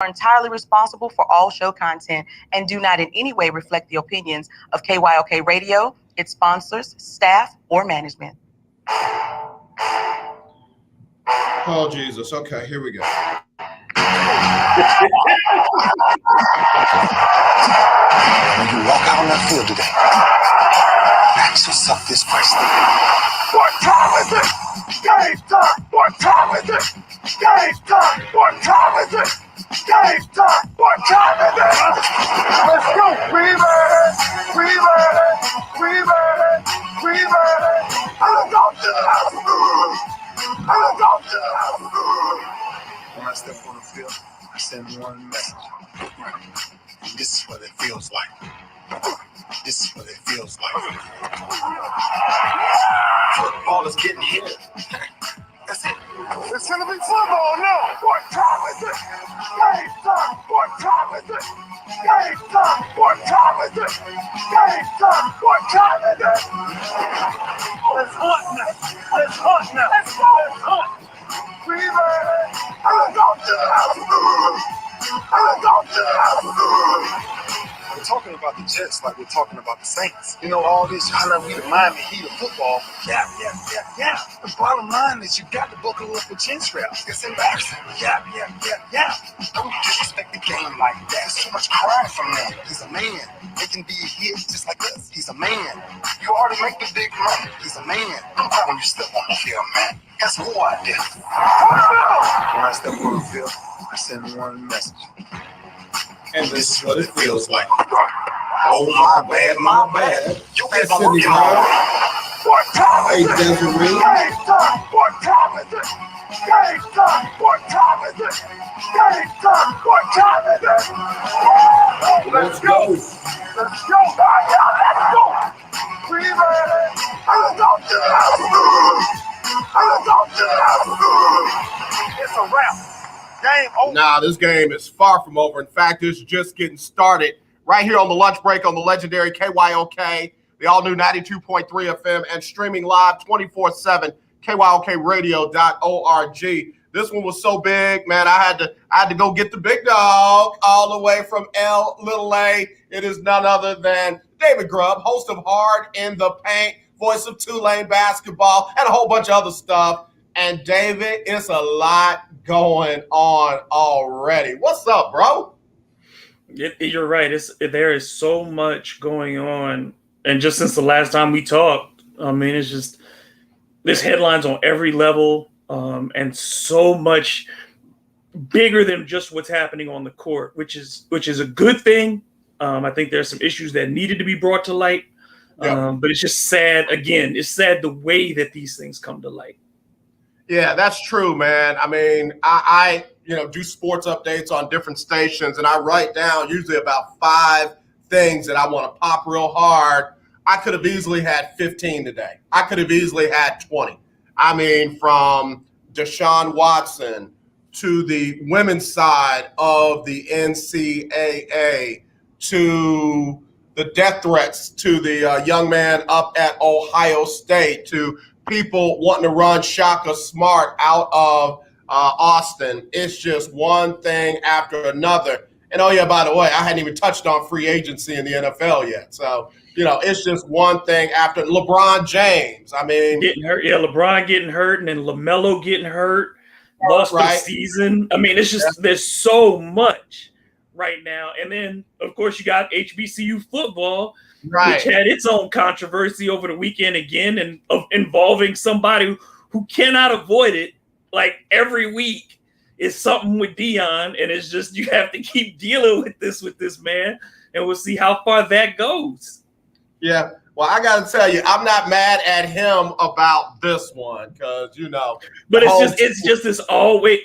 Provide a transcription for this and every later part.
are entirely responsible for all show content and do not in any way reflect the opinions of KYOK Radio, its sponsors, staff, or management. Oh, Jesus. Okay, here we go. When you walk out on that field today, ask yourself this question. What time is it? Game time! What time is it? Game time! What time is it? Game time! What time is it? Let's go! We ready! We ready! We ready! We ready! I'm going to the house! I'm going to the house! When I step on the field, I send one message. This is what it feels like. This is what it feels like. Football is getting hit. That's it. It's gonna be football now. What time is it? Game time. What time is it? Game time. What time is it? Game time. What time is it? Let's hunt now. Let's hunt now. Let's go. Let's hunt. We ready? I'm going to the house. I'm going to the house. We're talking about the Jets like we're talking about the Saints. You know, all this, how we the Miami Heat of football. Yeah. The bottom line is you got to buckle up with chin straps. It's embarrassing. Yeah. Don't disrespect the game like that. There's too much crying from them. He's a man. They can be a hit just like us. He's a man. You already make the big money. He's a man. Don't cry when you step on the field, man. That's who I did. When I step on the field, I send one message. And this is what it feels like. Oh, my bad. You guys are working hard. What time is it? Game time. What time is it? Game time. What time is it? Game time. What time is it? Let's go. Let's go, y'all. Let's go. We ready? I'm going to the house. I'm going to the house. It's a wrap. Game over. Nah, this game is far from over. In fact, it's just getting started right here on the lunch break on the legendary KYOK, the all-new 92.3 FM, and streaming live 24/7, KYOKradio.org. This one was so big, man. I had to go get the big dog all the way from LA. It is none other than David Grubb, host of Hard in the Paint, voice of Tulane basketball, and a whole bunch of other stuff. And David, it's a lot going on already. What's up, bro? You're right. There is so much going on. And just since the last time we talked, I mean, it's just there's headlines on every level, and so much bigger than just what's happening on the court, which is a good thing. I think there's some issues that needed to be brought to light, but it's just sad. Again, it's sad the way that these things come to light. Yeah, that's true, man. I mean, I do sports updates on different stations, and I write down usually about 5 things that I want to pop real hard. I could have easily had 15 today. I could have easily had 20. I mean, from Deshaun Watson to the women's side of the NCAA to the death threats to the young man up at Ohio State to people wanting to run Shaka Smart out of Austin. It's just one thing after another. And oh yeah, by the way, I hadn't even touched on free agency in the NFL yet. So, it's just one thing after LeBron James. I mean, getting hurt. Yeah, LeBron getting hurt, and then LaMelo getting hurt, lost the season. I mean, it's just there's so much right now. And then, of course, you got HBCU football, which had its own controversy over the weekend again, and involving somebody who cannot avoid it. Like every week is something with Dion, and it's just you have to keep dealing with this man, and we'll see how far that goes. Yeah, well, I got to tell you, I'm not mad at him about this one because But it's just this always.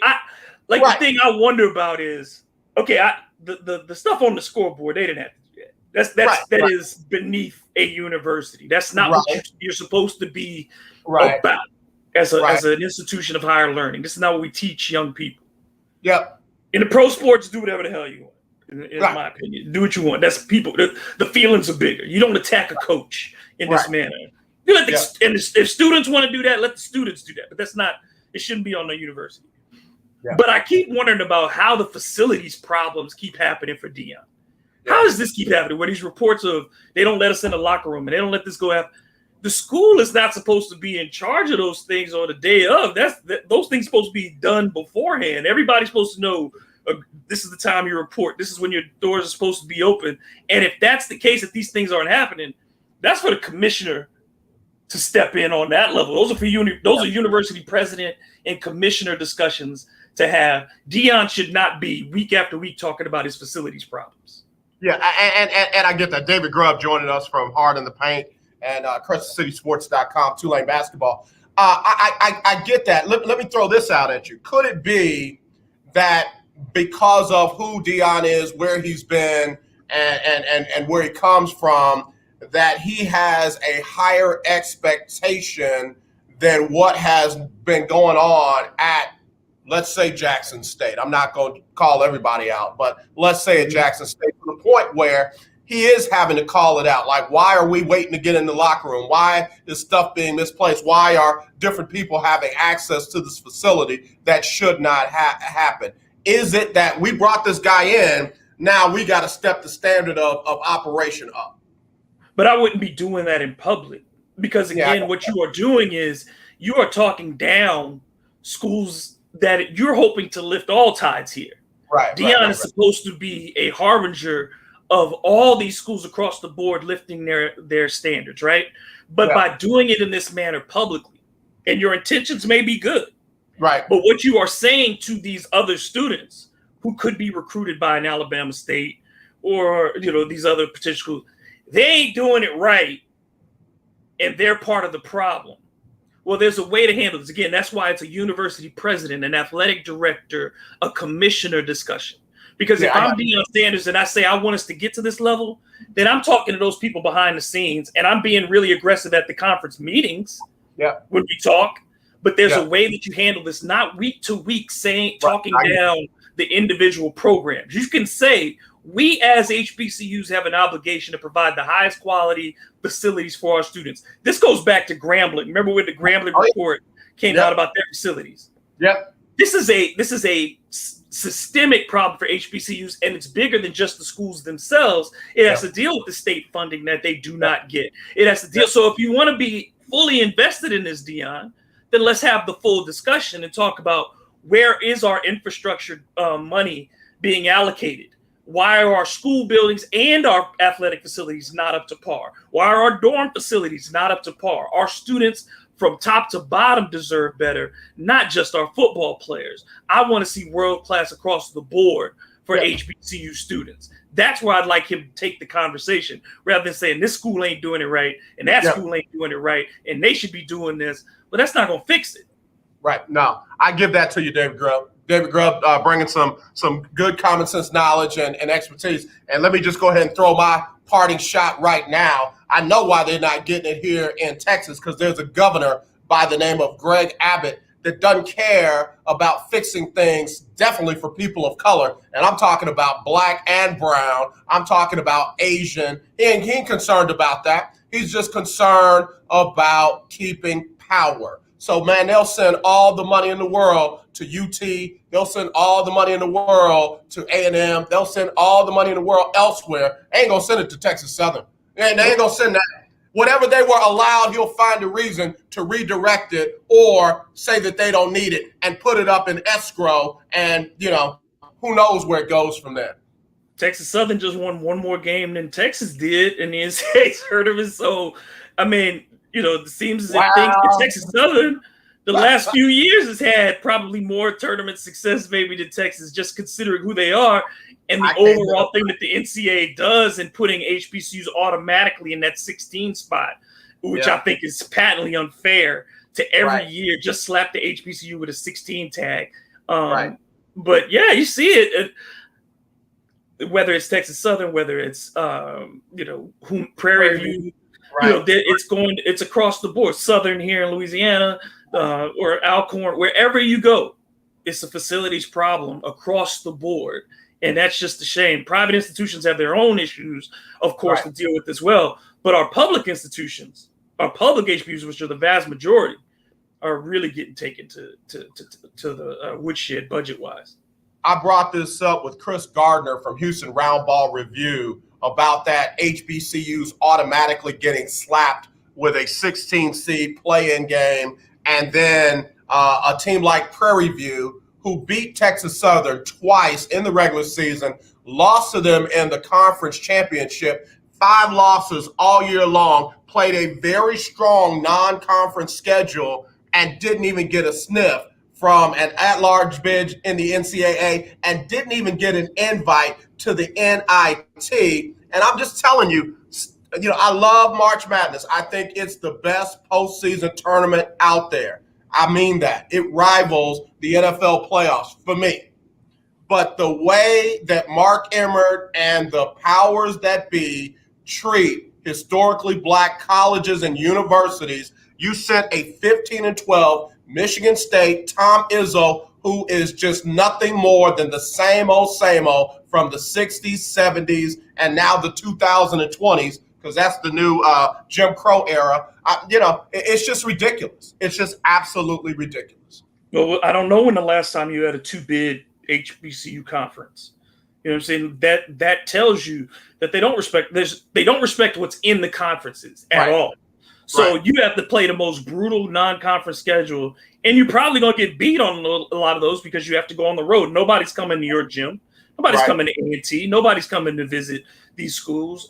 The thing I wonder about is the stuff on the scoreboard, they didn't have to do that. That is beneath a university. That's not what you're supposed to be about as an institution of higher learning. This is not what we teach young people. Yep. In the pro sports, do whatever the hell you want. In my opinion, do what you want. That's people. The feelings are bigger. You don't attack a coach in this manner. You let and if students want to do that, let the students do that. But that's not. It shouldn't be on the university. Yeah. But I keep wondering about how the facilities problems keep happening for Deion. Yeah. How does this keep happening? Where these reports of they don't let us in the locker room and they don't let this go happen. The school is not supposed to be in charge of those things on the day of. Those things supposed to be done beforehand. Everybody's supposed to know this is the time you report. This is when your doors are supposed to be open. And if that's the case, if these things aren't happening, that's for the commissioner to step in on that level. Those are university president and commissioner discussions to have. Deion should not be week after week talking about his facilities problems. Yeah, and I get that. David Grubb joining us from Hard in the Paint and CrescentCitySports.com, Tulane basketball. I get that. Let me throw this out at you. Could it be that because of who Deion is, where he's been, and where he comes from, that he has a higher expectation than what has been going on at, let's say, Jackson State? I'm not going to call everybody out, but let's say at Jackson State, to the point where he is having to call it out. Like, why are we waiting to get in the locker room? Why is stuff being misplaced? Why are different people having access to this facility that should not happen? Is it that we brought this guy in, now we got to step the standard of operation up? But I wouldn't be doing that in public because, again, what you are doing is you are talking down schools that you're hoping to lift all tides here. Right. Deion is supposed to be a harbinger of all these schools across the board lifting their standards, right? But by doing it in this manner publicly, and your intentions may be good, right? But what you are saying to these other students who could be recruited by an Alabama State or these other potential schools, they ain't doing it right, and they're part of the problem. Well, there's a way to handle this. Again, that's why it's a university president, an athletic director, a commissioner discussion. Because if I'm Deion Sanders and I say I want us to get to this level, then I'm talking to those people behind the scenes, and I'm being really aggressive at the conference meetings when we talk. But there's a way that you handle this, not week to week talking down the individual programs. You can say, we as HBCUs have an obligation to provide the highest quality facilities for our students. This goes back to Grambling. Remember when the Grambling report came out about their facilities? Yep. This is a systemic problem for HBCUs, and it's bigger than just the schools themselves. It has to deal with the state funding that they do not get. It has to deal. So if you want to be fully invested in this, Deion, then let's have the full discussion and talk about where is our infrastructure money being allocated? Why are our school buildings and our athletic facilities not up to par? Why are our dorm facilities not up to par? Our students from top to bottom deserve better, not just our football players. I want to see world class across the board for HBCU students. That's where I'd like him to take the conversation rather than saying this school ain't doing it right and that school ain't doing it right and they should be doing this. But that's not going to fix it. Right. No, I give that to you, David Grubb. David Grubb bringing some good common sense knowledge and expertise. And let me just go ahead and throw my parting shot right now. I know why they're not getting it here in Texas, because there's a governor by the name of Greg Abbott that doesn't care about fixing things, definitely for people of color. And I'm talking about black and brown. I'm talking about Asian. He ain't concerned about that. He's just concerned about keeping power. So, man, they'll send all the money in the world to UT. They'll send all the money in the world to A&M. They'll send all the money in the world elsewhere. They ain't going to send it to Texas Southern. They ain't going to send that. Whatever they were allowed, he'll find a reason to redirect it or say that they don't need it and put it up in escrow. And, who knows where it goes from there. Texas Southern just won one more game than Texas did in the NCAA tournament. So, I mean, it seems as if Texas Southern, the last few years, has had probably more tournament success maybe than Texas, just considering who they are and the overall thing that the NCAA does in putting HBCUs automatically in that 16 spot, which I think is patently unfair to every year just slap the HBCU with a 16 tag. But you see it. Whether it's Texas Southern, whether it's Prairie View. It's across the board. Southern here in Louisiana or Alcorn, wherever you go, it's a facilities problem across the board. And that's just a shame. Private institutions have their own issues, of course, to deal with as well. But our public institutions, our public HBCUs, which are the vast majority, are really getting taken to the woodshed budget wise. I brought this up with Chris Gardner from Houston Roundball Review about that HBCUs automatically getting slapped with a 16 seed play-in game, and then a team like Prairie View, who beat Texas Southern twice in the regular season, lost to them in the conference championship, 5 losses all year long, played a very strong non-conference schedule, and didn't even get a sniff from an at-large bid in the NCAA, and didn't even get an invite to the NIT. And I'm just telling you, I love March Madness. I think it's the best postseason tournament out there. I mean that. It rivals the NFL playoffs for me. But the way that Mark Emmert and the powers that be treat historically black colleges and universities, you sent a 15-12 Michigan State, Tom Izzo, who is just nothing more than the same old from the 60s, 70s, and now the 2020s, because that's the new Jim Crow era. It's just ridiculous. It's just absolutely ridiculous. Well, I don't know when the last time you had a 2-bid HBCU conference. You know what I'm saying? That tells you that they don't respect what's in the conferences at all. So you have to play the most brutal non-conference schedule, and you're probably going to get beat on a lot of those because you have to go on the road. Nobody's coming to your gym. Nobody's coming to A&T. Nobody's coming to visit these schools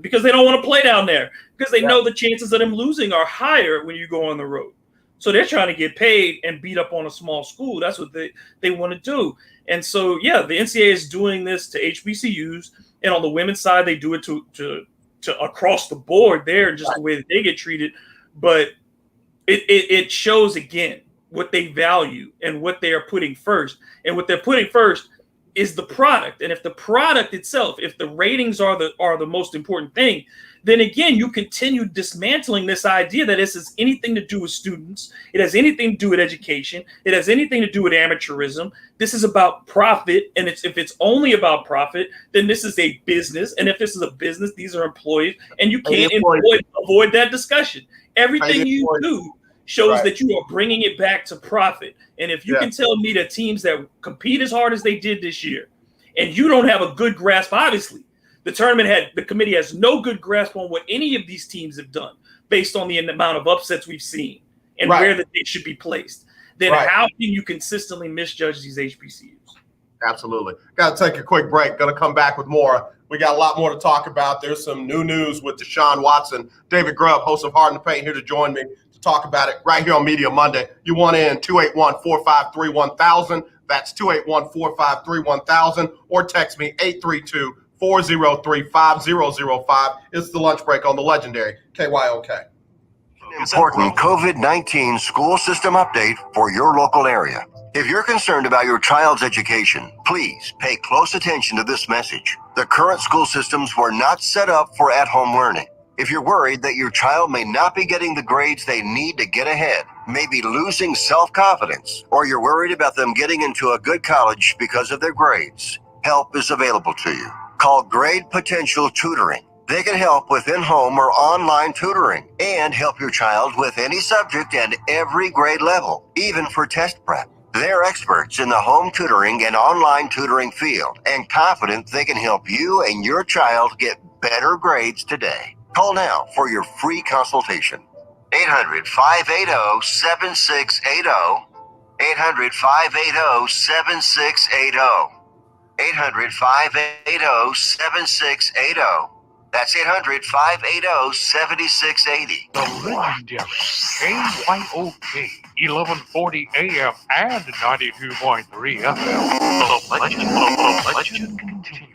because they don't want to play down there, because they know the chances of them losing are higher when you go on the road. So they're trying to get paid and beat up on a small school. That's what they want to do. And so, the NCAA is doing this to HBCUs, and on the women's side, they do it to across the board there, just the way that they get treated. But it shows again what they value and what they are putting first. And what they're putting first is the product. And if the product itself, if the ratings are the most important thing, then again, you continue dismantling this idea that this has anything to do with students. It has anything to do with education. It has anything to do with amateurism. This is about profit. And if it's only about profit, then this is a business. And if this is a business, these are employees. And you can't avoid that discussion. Everything you do shows that you are bringing it back to profit. And if you can tell me that teams that compete as hard as they did this year, and you don't have a good grasp, obviously, the committee has no good grasp on what any of these teams have done based on the amount of upsets we've seen and where that they should be placed. Then how can you consistently misjudge these HBCUs? Absolutely. Got to take a quick break. Going to come back with more. We got a lot more to talk about. There's some new news with Deshaun Watson. David Grubb, host of Hard in the Paint, here to join me to talk about it right here on Media Monday. You want in 281-453-1000. That's 281-453-1000. Or text me 832-403-5005. It's the lunch break on the legendary KYOK. Important COVID-19 school system update for your local area. If you're concerned about your child's education, please pay close attention to this message. The current school systems were not set up for at-home learning. If you're worried that your child may not be getting the grades they need to get ahead, may be losing self-confidence, or you're worried about them getting into a good college because of their grades, help is available to you. Call Grade Potential Tutoring. They can help with in-home or online tutoring and help your child with any subject and every grade level, even for test prep. They're experts in the home tutoring and online tutoring field and confident they can help you and your child get better grades today. Call now for your free consultation. 800-580-7680. 800-580-7680. 800-580-7680. That's 800-580-7680. The legendary KYOK 1140 AM and 92.3 FM. The legend continues.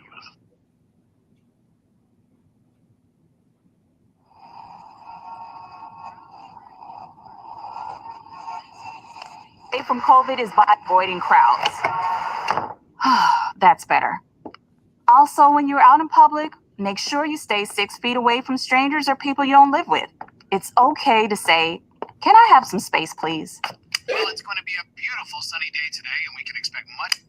Escape from COVID is by avoiding crowds. That's better. Also, when you're out in public, make sure you stay 6 feet away from strangers or people you don't live with. It's okay to say, "Can I have some space, please?" Well, it's going to be a beautiful sunny day today, and we can expect much.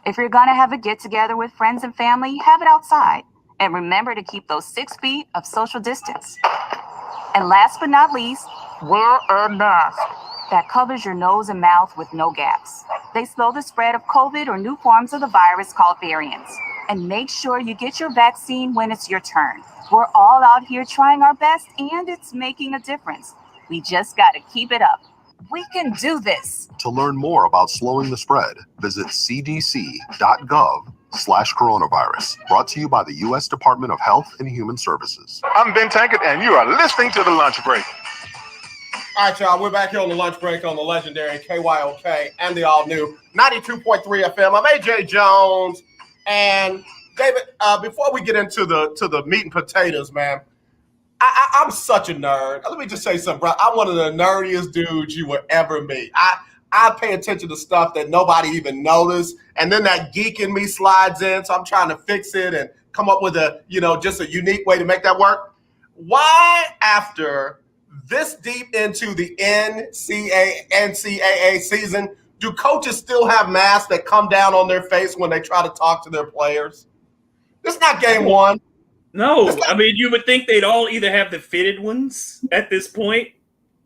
If you're going to have a get-together with friends and family, have it outside. And remember to keep those 6 feet of social distance. And last but not least, Wear a mask that covers your nose and mouth with no gaps. They slow the spread of COVID or new forms of the virus called variants. And make sure you get your vaccine when it's your turn. We're all out here trying our best, and it's making a difference. We just got to keep it up. We can do this. To learn more about slowing the spread, visit cdc.gov/coronavirus. Brought to you by the U.S. Department of Health and Human Services. I'm Ben Tankett, and you are listening to The Lunch Break. All right, y'all, we're back here on the lunch break on the legendary KYOK and the all-new 92.3 FM. I'm AJ Jones. And David, before we get into the meat and potatoes, man, I'm such a nerd. Let me just say something, bro. I'm one of the nerdiest dudes you will ever meet. I pay attention to stuff that nobody even noticed, and then that geek in me slides in, so I'm trying to fix it and come up with just a unique way to make that work. Why, after this deep into the NCAA season, do coaches still have masks that come down on their face when they try to talk to their players? It's not game one. No, I mean, you would think they'd all either have the fitted ones at this point,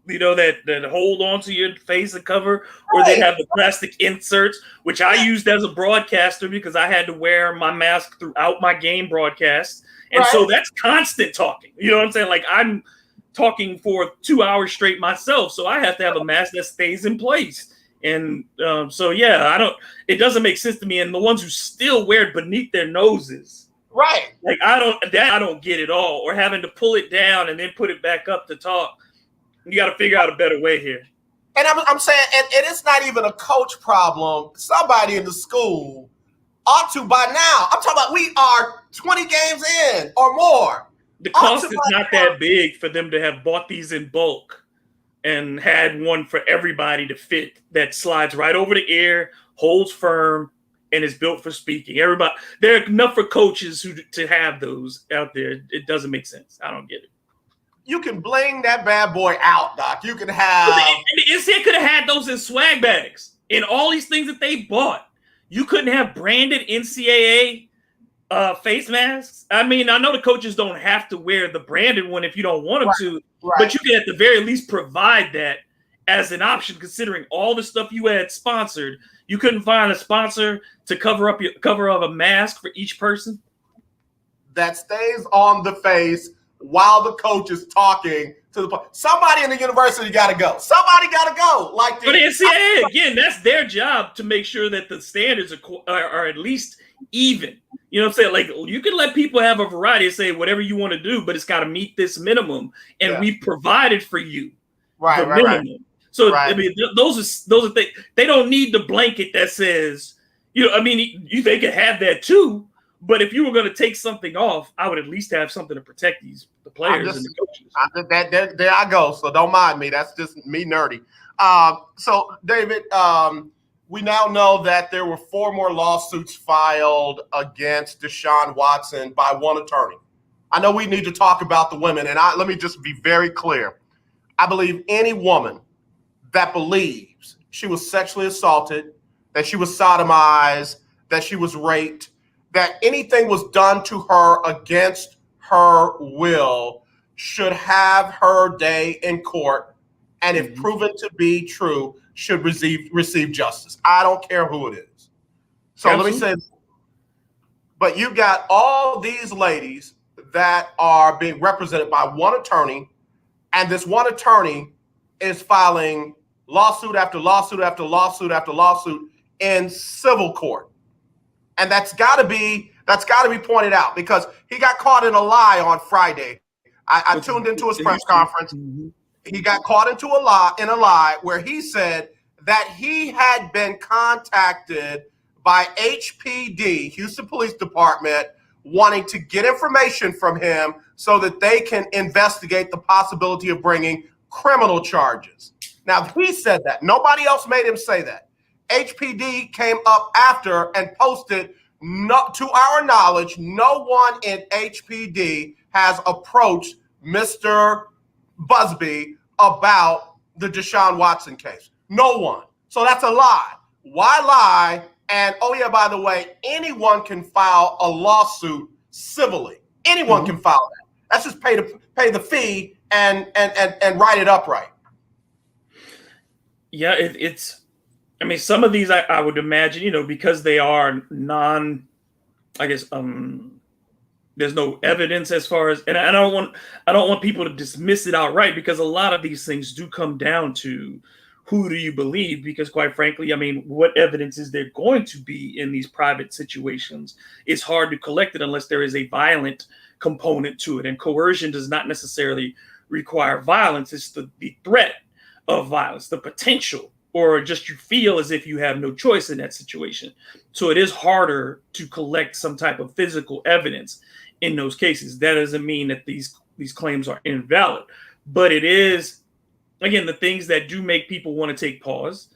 that hold onto your face and cover, or they'd have the plastic inserts, which I used as a broadcaster because I had to wear my mask throughout my game broadcast. And so that's constant talking. You know what I'm saying? Like, I'm talking for 2 hours straight myself, so I have to have a mask that stays in place. And it doesn't make sense to me. And the ones who still wear it beneath their noses, right? Like, I don't get it all. Or having to pull it down and then put it back up to talk. You got to figure out a better way here. And I'm saying, and it's not even a coach problem. Somebody in the school ought to by now. I'm talking about we are 20 games in or more. The cost is not that big for them to have bought these in bulk and had one for everybody to fit that slides right over the ear, holds firm, and is built for speaking. Everybody, there are enough for coaches to have those out there. It doesn't make sense. I don't get it. You can bling that bad boy out, Doc. You can have. The NCAA could have had those in swag bags and all these things that they bought. You couldn't have branded NCAA face masks. I mean, I know the coaches don't have to wear the branded one if you don't want them to, but you can at the very least provide that as an option, considering all the stuff you had sponsored. You couldn't find a sponsor to cover up your cover of a mask for each person that stays on the face while the coach is talking to the somebody in the university got to go. Somebody got to go. Like the NCAA, again, that's their job to make sure that the standards are at least even. You know what I'm saying? Like, you can let people have a variety and say whatever you want to do, but it's got to meet this minimum, and we've provided for you the minimum. So I mean, those are things. They don't need the blanket that says, I mean, they could have that too. But if you were going to take something off, I would at least have something to protect the players and the coaches. There I go. So don't mind me. That's just me nerdy. So David, we now know that there were 4 more lawsuits filed against Deshaun Watson by one attorney. I know we need to talk about the women, and let me just be very clear. I believe any woman that believes she was sexually assaulted, that she was sodomized, that she was raped, that anything was done to her against her will should have her day in court, and if proven to be true, should receive justice. I don't care who it is. So Let me say, but you got all these ladies that are being represented by one attorney, and this one attorney is filing lawsuit after lawsuit after lawsuit after lawsuit in civil court. And that's got to be pointed out, because he got caught in a lie on Friday. I tuned into his press conference. He got caught in a lie where he said that he had been contacted by HPD, Houston Police Department, wanting to get information from him so that they can investigate the possibility of bringing criminal charges. Now, he said that. Nobody else made him say that. HPD came up after and posted, to our knowledge, no one in HPD has approached Mr. Busby about the Deshaun Watson case. No one. So that's a lie. Why lie? And by the way, anyone can file a lawsuit civilly. Anyone can file that. That's just pay the fee and write it upright. Yeah, it's. I mean, some of these I would imagine, because they are I guess, there's no evidence as far as, and I don't want people to dismiss it outright, because a lot of these things do come down to who do you believe? Because quite frankly, I mean, what evidence is there going to be in these private situations? It's hard to collect it unless there is a violent component to it. And coercion does not necessarily require violence. It's the threat of violence, the potential, or just you feel as if you have no choice in that situation. So it is harder to collect some type of physical evidence in those cases. That doesn't mean that these claims are invalid, but it is, again, the things that do make people want to take pause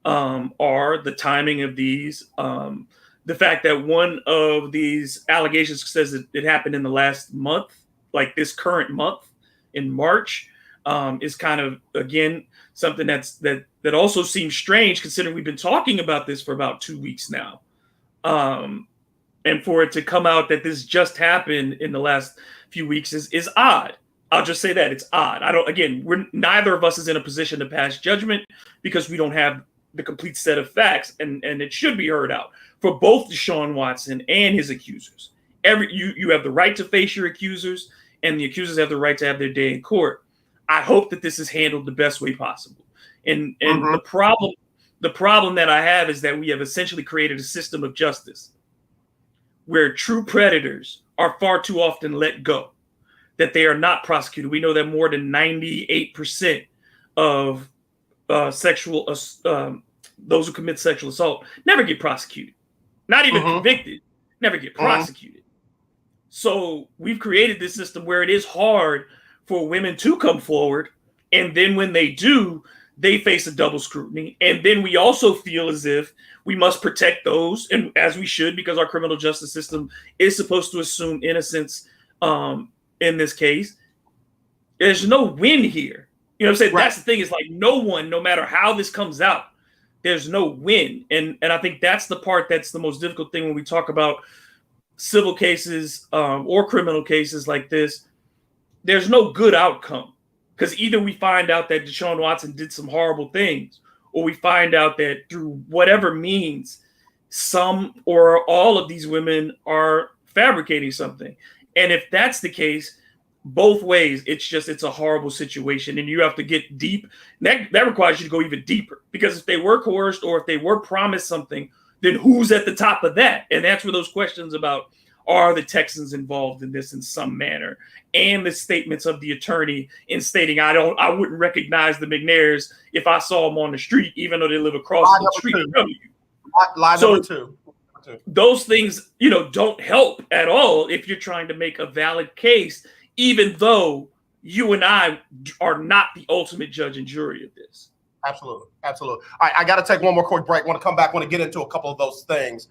are the timing of these, the fact that one of these allegations says that it happened in the last month, like this current month in March, is kind of, again, something that also seems strange, considering we've been talking about this for about 2 weeks now. And for it to come out that this just happened in the last few weeks is odd. I'll just say that it's odd. Neither of us is in a position to pass judgment because we don't have the complete set of facts, and it should be heard out for both Deshaun Watson and his accusers. You have the right to face your accusers, and the accusers have the right to have their day in court. I hope that this is handled the best way possible. And the problem that I have is that we have essentially created a system of justice where true predators are far too often let go, that they are not prosecuted. We know that more than 98% of those who commit sexual assault never get prosecuted, not even convicted, never get prosecuted. So we've created this system where it is hard for women to come forward, and then when they do, they face a double scrutiny. And then we also feel as if we must protect those, and as we should, because our criminal justice system is supposed to assume innocence. In this case, there's no win here. You know what I'm saying? Right. That's the thing, is like no matter how this comes out, there's no win. And I think that's the part that's the most difficult thing when we talk about civil cases or criminal cases like this. There's no good outcome, because either we find out that Deshaun Watson did some horrible things, or we find out that through whatever means, some or all of these women are fabricating something. And if that's the case, both ways, it's a horrible situation, and you have to get deep. That requires you to go even deeper, because if they were coerced or if they were promised something, then who's at the top of that? And that's where those questions about, are the Texans involved in this in some manner, and the statements of the attorney in stating, I wouldn't recognize the McNairs if I saw them on the street, even though they live across the street from you. Line number two. Those things, don't help at all if you're trying to make a valid case, even though you and I are not the ultimate judge and jury of this. Absolutely. All right, I got to take one more quick break. I want to come back, want to get into a couple of those things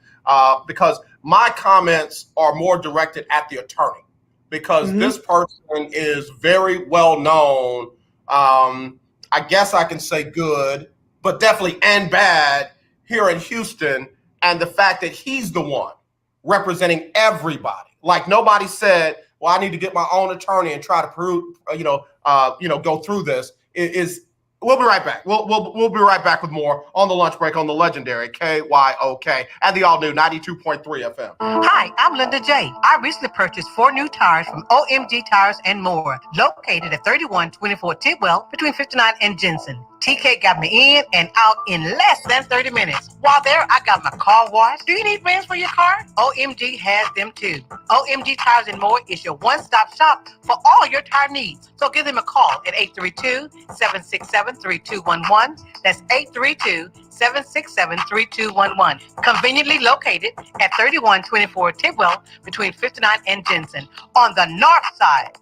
because my comments are more directed at the attorney, because this person is very well known. I guess I can say good, but definitely and bad here in Houston. And the fact that he's the one representing everybody, like nobody said, well, I need to get my own attorney and try to prove, go through this. We'll be right back. We'll be right back with more on the lunch break on the legendary KYOK and the all new 92.3 FM. Hi, I'm Linda J. I recently purchased 4 new tires from OMG Tires and More, located at 3124 Tidwell between 59 and Jensen. TK got me in and out in less than 30 minutes. While there, I got my car washed. Do you need rims for your car? OMG has them too. OMG Tires and More is your one-stop shop for all your tire needs. So give them a call at 832-767-3211. That's 832-767-3211. Conveniently located at 3124 Tidwell between 59 and Jensen on the north side.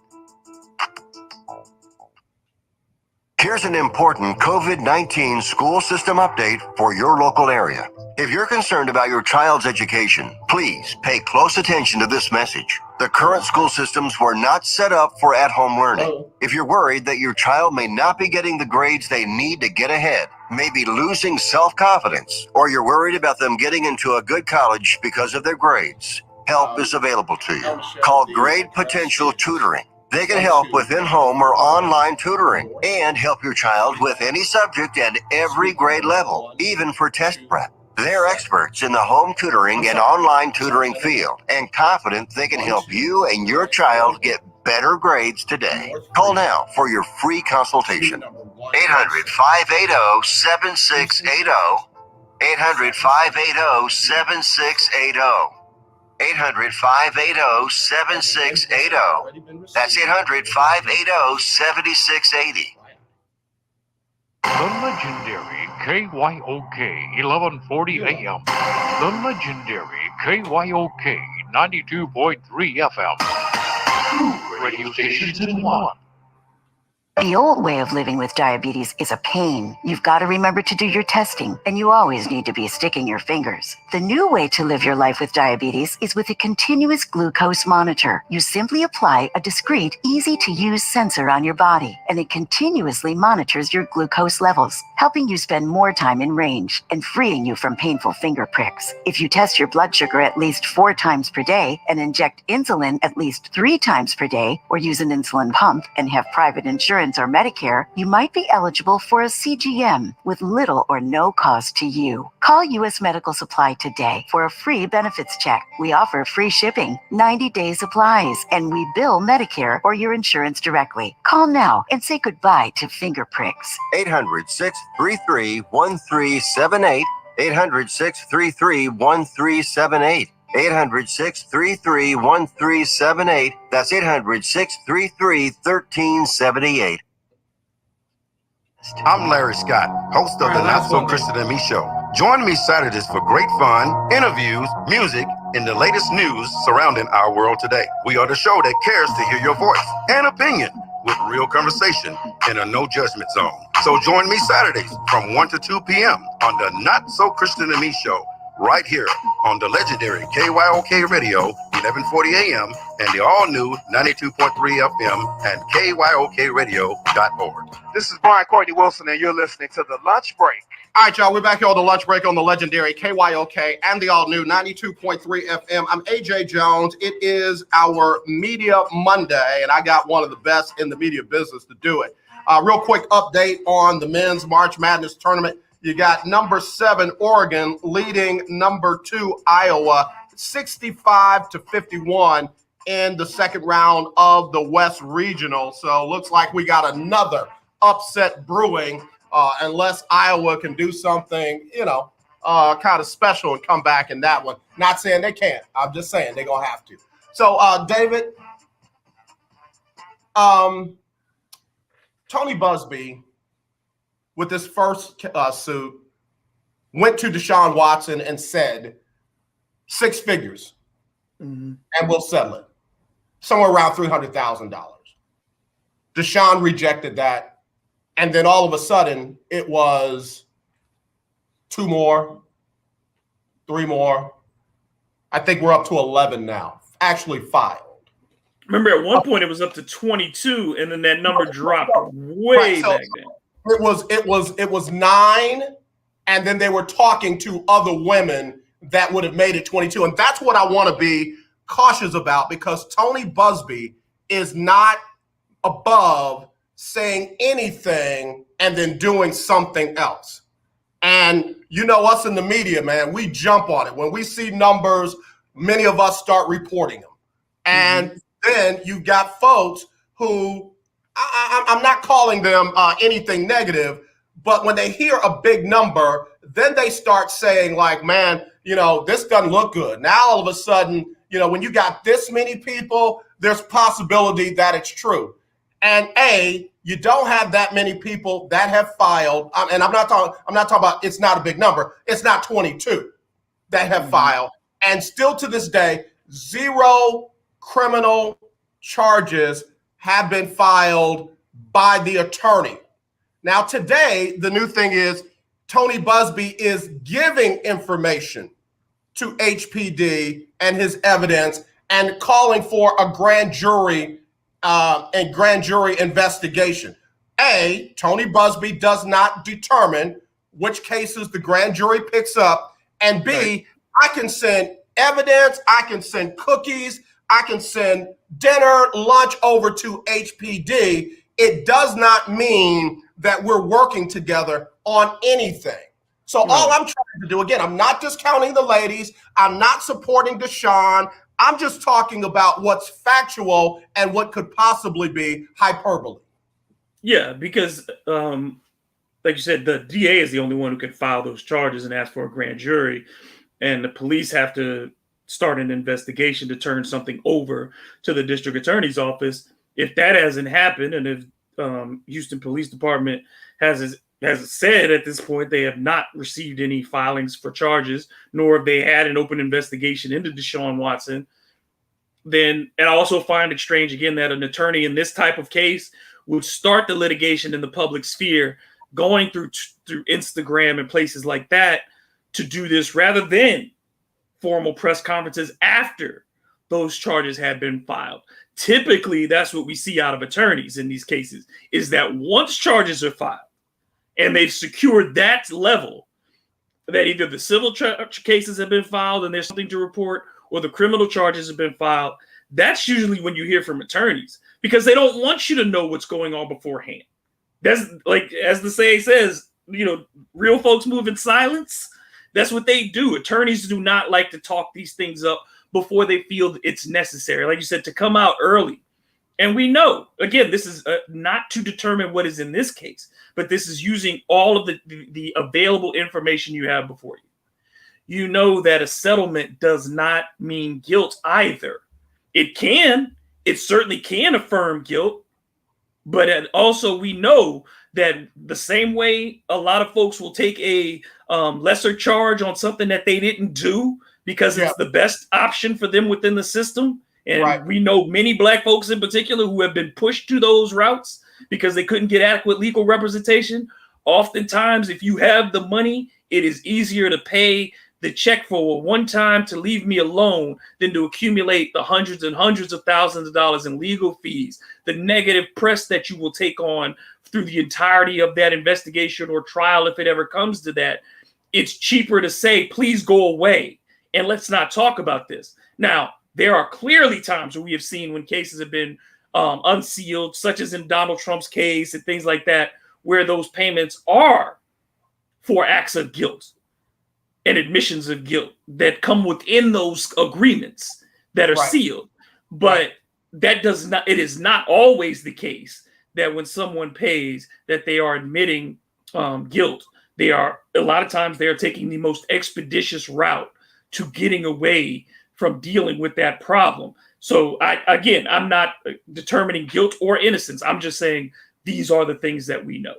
Here's an important COVID-19 school system update for your local area. If you're concerned about your child's education, please pay close attention to this message. The current school systems were not set up for at-home learning. If you're worried that your child may not be getting the grades they need to get ahead, maybe losing self-confidence, or you're worried about them getting into a good college because of their grades, help is available to you. Call Grade Potential Tutoring. They can help with in-home or online tutoring and help your child with any subject at every grade level, even for test prep. They're experts in the home tutoring and online tutoring field and confident they can help you and your child get better grades today. Call now for your free consultation. 800-580-7680. 800-580-7680. 800-580-7680. That's 800-580-7680. The legendary KYOK 1140 AM. The legendary KYOK 92.3 FM. Two radio stations in one. The old way of living with diabetes is a pain. You've got to remember to do your testing, and you always need to be sticking your fingers. The new way to live your life with diabetes is with a continuous glucose monitor. You simply apply a discreet, easy-to-use sensor on your body, and it continuously monitors your glucose levels, helping you spend more time in range and freeing you from painful finger pricks. If you test your blood sugar at least 4 times per day and inject insulin at least 3 times per day, or use an insulin pump and have private insurance or Medicare, you might be eligible for a CGM with little or no cost to you. Call U.S. Medical Supply today for a free benefits check. We offer free shipping, 90-day supplies, and we bill Medicare or your insurance directly. Call now and say goodbye to finger pricks. 800-633-1378. 800-633-1378. 800-633-1378. That's 800-633-1378. I'm Larry Scott, host of the Not So Christian and Me Show. Join me Saturdays for great fun, interviews, music, and the latest news surrounding our world today. We are the show that cares to hear your voice and opinion with real conversation in a no judgment zone. So join me Saturdays from 1 to 2 p.m. on the Not So Christian and Me Show, right here on the legendary KYOK Radio, 1140 AM, and the all-new 92.3 FM and KYOKradio.org. This is Brian Courtney Wilson, and you're listening to The Lunch Break. All right, y'all, we're back here on the lunch break on the legendary KYOK and the all-new 92.3 FM. I'm AJ Jones. It is our Media Monday, and I got one of the best in the media business to do it. Real quick update on the men's March Madness tournament. You got number 7 Oregon leading number 2 Iowa 65-51 in the second round of the West Regional. So looks like we got another upset brewing unless Iowa can do something, kind of special and come back in that one. Not saying they can't. I'm just saying they're going to have to. So, David, Tony Busby, with this first suit, went to Deshaun Watson and said 6 figures, and we'll settle it. Somewhere around $300,000. Deshaun rejected that, and then all of a sudden, it was 2 more, 3 more. I think we're up to 11 now, actually filed. Remember, at one point, it was up to 22, and then that number dropped way back then. It was 9, and then they were talking to other women that would have made it 22. And that's what I want to be cautious about, because Tony Busby is not above saying anything and then doing something else. And you know us in the media, man, we jump on it. When we see numbers, many of us start reporting them. And then you got folks who, I'm not calling them anything negative, but when they hear a big number, then they start saying like, man, this doesn't look good. Now, all of a sudden, when you got this many people, there's possibility that it's true. And you don't have that many people that have filed. And I'm not talking about, it's not a big number. It's not 22 that have filed. And still to this day, 0 criminal charges have been filed by the attorney. Now, today, the new thing is Tony Busby is giving information to HPD and his evidence and calling for a grand jury and grand jury investigation. Tony Busby does not determine which cases the grand jury picks up. And B, I can send evidence, I can send cookies, I can send dinner, lunch over to HPD. It does not mean that we're working together on anything. So all I'm trying to do, again, I'm not discounting the ladies. I'm not supporting Deshaun. I'm just talking about what's factual and what could possibly be hyperbole. Yeah, because like you said, the DA is the only one who can file those charges and ask for a grand jury. And the police have to start an investigation to turn something over to the district attorney's office. If that hasn't happened, and if Houston Police Department has said at this point they have not received any filings for charges, nor have they had an open investigation into Deshaun Watson, then I also find it strange, again, that an attorney in this type of case would start the litigation in the public sphere, going through Instagram and places like that to do this rather than formal press conferences after those charges have been filed. Typically, that's what we see out of attorneys in these cases, is that once charges are filed and they've secured that level, that either the civil cases have been filed and there's something to report, or the criminal charges have been filed, that's usually when you hear from attorneys, because they don't want you to know what's going on beforehand. That's like, as the saying says, real folks move in silence. That's what they do. Attorneys do not like to talk these things up before they feel it's necessary. Like you said, to come out early. And we know, again, this is not to determine what is in this case, but this is using all of the available information you have before you. You know that a settlement does not mean guilt either. It certainly can affirm guilt, but also we know that the same way a lot of folks will take a lesser charge on something that they didn't do because it's the best option for them within the system. And we know many Black folks in particular who have been pushed to those routes because they couldn't get adequate legal representation. Oftentimes, if you have the money, it is easier to pay the check for one time to leave me alone than to accumulate the hundreds and hundreds of thousands of dollars in legal fees, the negative press that you will take on through the entirety of that investigation or trial if it ever comes to that. It's cheaper to say, please go away and let's not talk about this. Now, there are clearly times where we have seen when cases have been unsealed, such as in Donald Trump's case and things like that, where those payments are for acts of guilt and admissions of guilt that come within those agreements that are sealed. But that it is not always the case that when someone pays that they are admitting guilt. They are, a lot of times they are taking the most expeditious route to getting away from dealing with that problem. So I'm not determining guilt or innocence. I'm just saying these are the things that we know.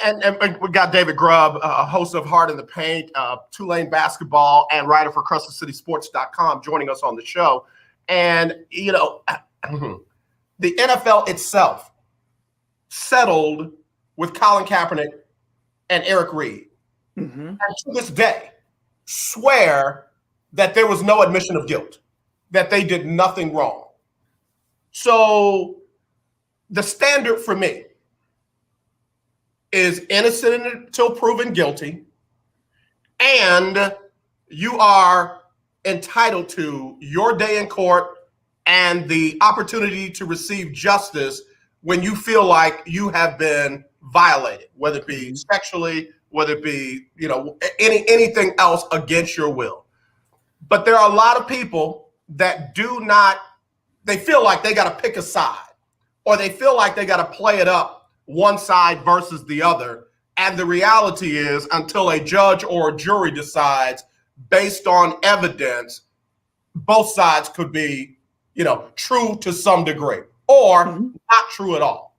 And we got David Grubb, host of Heart in the Paint, Tulane basketball, and writer for CrescentCitySports.com, joining us on the show. And, the NFL itself settled with Colin Kaepernick and Eric Reed. Mm-hmm. And to this day, swear that there was no admission of guilt, that they did nothing wrong. So the standard for me is innocent until proven guilty, and you are entitled to your day in court and the opportunity to receive justice when you feel like you have been violated, whether it be sexually, whether it be, anything else against your will. But there are a lot of people that they feel like they got to pick a side, or they feel like they got to play it up one side versus the other. And the reality is, until a judge or a jury decides based on evidence, both sides could be, true to some degree or not true at all.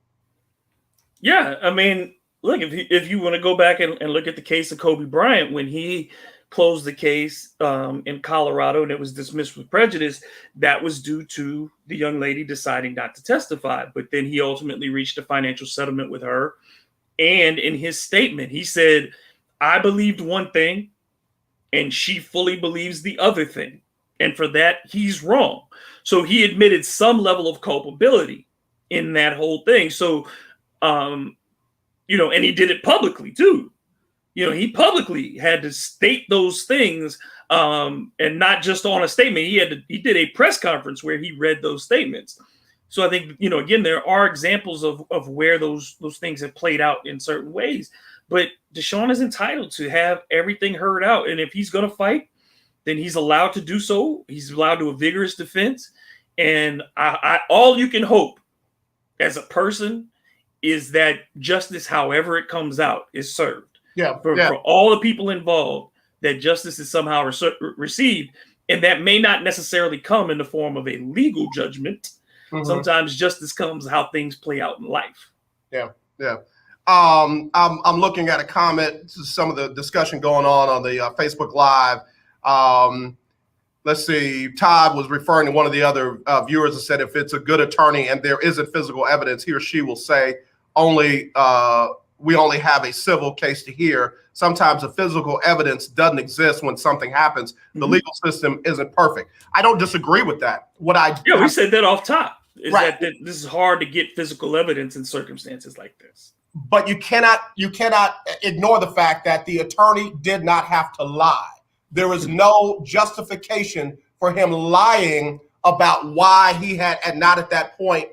Yeah. I mean, look, if you want to go back and look at the case of Kobe Bryant, when he closed the case in Colorado and it was dismissed with prejudice, that was due to the young lady deciding not to testify. But then he ultimately reached a financial settlement with her. And in his statement, he said, I believed one thing and she fully believes the other thing. And for that, he's wrong. So he admitted some level of culpability in that whole thing. So, and he did it publicly too. He publicly had to state those things. and not just on a statement. He did a press conference where he read those statements. So I think, again, there are examples of where those things have played out in certain ways. But Deshaun is entitled to have everything heard out. And if he's going to fight, then he's allowed to do so. He's allowed to a vigorous defense. And all you can hope as a person is that justice, however it comes out, is served. For all the people involved, that justice is somehow received. And that may not necessarily come in the form of a legal judgment. Mm-hmm. Sometimes justice comes how things play out in life. Yeah. I'm looking at a comment to some of the discussion going on the Facebook Live. Let's see. Todd was referring to one of the other viewers and said, if it's a good attorney and there isn't physical evidence, he or she will say we only have a civil case to hear. Sometimes the physical evidence doesn't exist when something happens. Mm-hmm. The legal system isn't perfect. I don't disagree with that. We said that off top. That this is hard to get physical evidence in circumstances like this. But you cannot ignore the fact that the attorney did not have to lie. There is no justification for him lying about why he had not at that point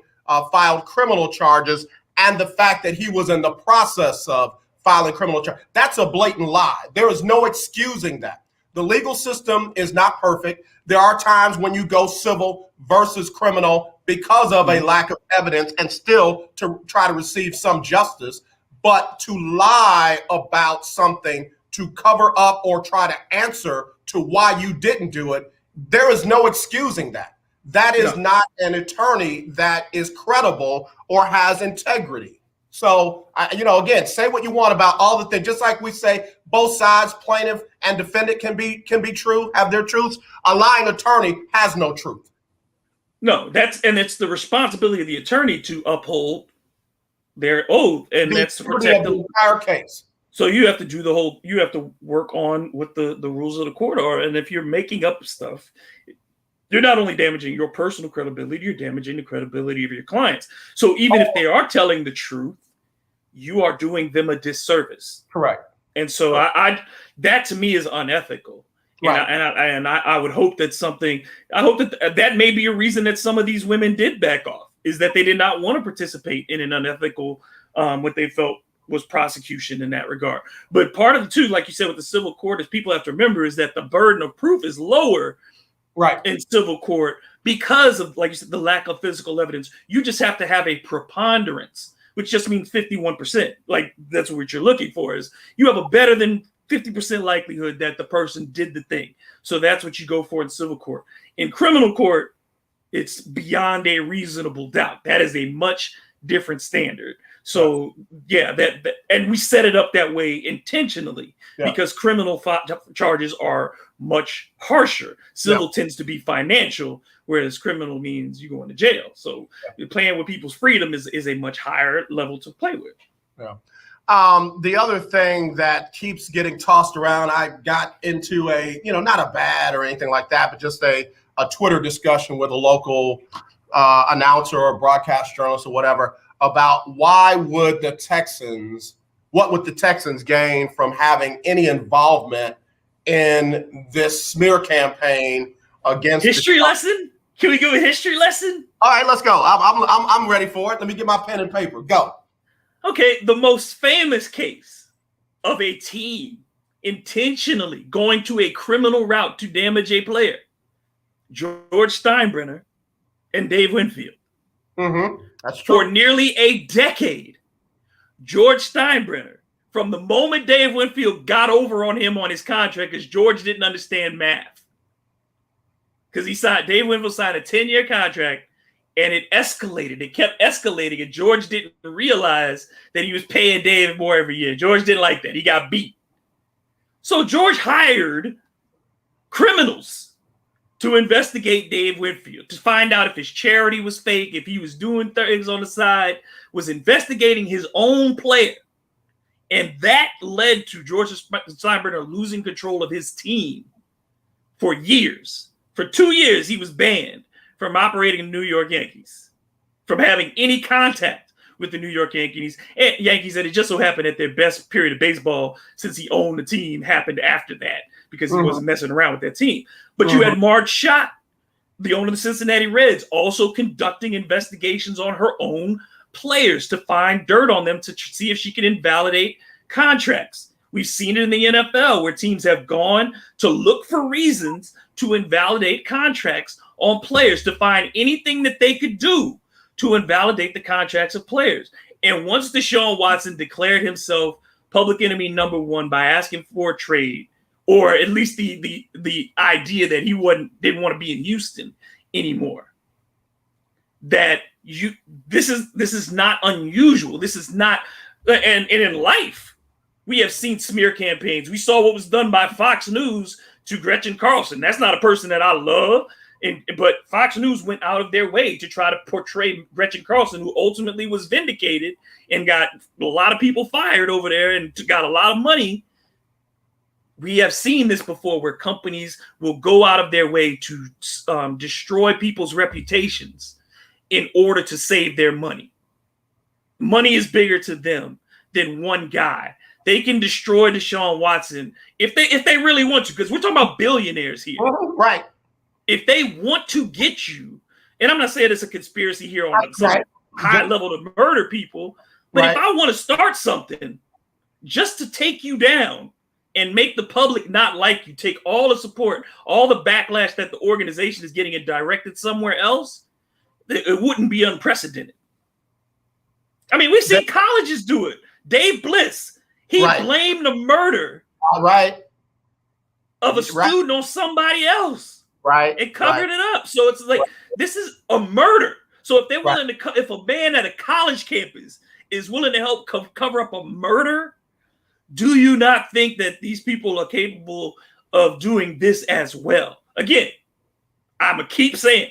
filed criminal charges, and the fact that he was in the process of filing criminal charges. That's a blatant lie. There is no excusing that. The legal system is not perfect. There are times when you go civil versus criminal because of a lack of evidence and still to try to receive some justice. But to lie about something to cover up or try to answer to why you didn't do it, there is no excusing that. That is not an attorney that is credible or has integrity. So, again, say what you want about all the things. Just like we say, both sides, plaintiff and defendant, can be true, have their truths. A lying attorney has no truth. No, it's the responsibility of the attorney to uphold their oath, and that's to protect the entire case. So you have to do you have to work on what the rules of the court are. And if you're making up stuff, you're not only damaging your personal credibility, you're damaging the credibility of your clients. So even if they are telling the truth, you are doing them a disservice. Correct. And so that to me is unethical. Right. And I would hope that that may be a reason that some of these women did back off, is that they did not want to participate in an unethical, what they felt was prosecution in that regard. But part of the two, like you said, with the civil court, is people have to remember is that the burden of proof is lower in civil court because of, like you said, the lack of physical evidence. You just have to have a preponderance, which just means 51%. Like that's what you're looking for, is you have a better than 50% likelihood that the person did the thing. So that's what you go for in civil court. In criminal court, it's beyond a reasonable doubt. That is a much different standard. So and we set it up that way intentionally because criminal charges are much harsher. Civil tends to be financial, whereas criminal means you going to jail. So playing with people's freedom is a much higher level to play with. Yeah. The other thing that keeps getting tossed around, I got into not a bad or anything like that, but just a Twitter discussion with a local announcer or broadcast journalist or whatever about what would the Texans gain from having any involvement in this smear campaign against history lesson? Can we go a history lesson? All right, let's go. I'm ready for it. Let me get my pen and paper. Go. Okay, the most famous case of a team intentionally going to a criminal route to damage a player, George Steinbrenner and Dave Winfield. Mm-hmm. That's true. For nearly a decade, George Steinbrenner, from the moment Dave Winfield got over on him on his contract, because George didn't understand math, because Dave Winfield signed a 10-year contract, and it escalated. It kept escalating, and George didn't realize that he was paying Dave more every year. George didn't like that. He got beat. So George hired criminals to investigate Dave Winfield, to find out if his charity was fake, if he was doing things on the side, was investigating his own player. And that led to George Steinbrenner losing control of his team for years. For 2 years, he was banned from operating the New York Yankees, from having any contact with the New York Yankees. And it just so happened that their best period of baseball since he owned the team happened after that, because he wasn't messing around with that team. But you had Marge Schott, the owner of the Cincinnati Reds, also conducting investigations on her own players to find dirt on them to see if she can invalidate contracts. We've seen it in the NFL where teams have gone to look for reasons to invalidate contracts on players to find anything that they could do to invalidate the contracts of players. And once Deshaun Watson declared himself public enemy number one by asking for a trade, or at least the idea that he didn't want to be in Houston anymore, that this is not unusual. This is not, and in life, we have seen smear campaigns. We saw what was done by Fox News to Gretchen Carlson. That's not a person that I love. But Fox News went out of their way to try to portray Gretchen Carlson, who ultimately was vindicated and got a lot of people fired over there and got a lot of money. We have seen this before where companies will go out of their way to destroy people's reputations in order to save their money. Money is bigger to them than one guy. They can destroy Deshaun Watson if they really want to, because we're talking about billionaires here. Right. If they want to get you, and I'm not saying it's a conspiracy here on some high level to murder people, but if I want to start something just to take you down and make the public not like you, take all the support, all the backlash that the organization is getting and direct it somewhere else, it wouldn't be unprecedented. I mean, we've seen colleges do it. Dave Bliss, he blamed the murder of a student on somebody else. Right. It covered it up. So it's like, this is a murder. So if they're willing to, if a man at a college campus is willing to help cover up a murder, do you not think that these people are capable of doing this as well? Again, I'm going to keep saying,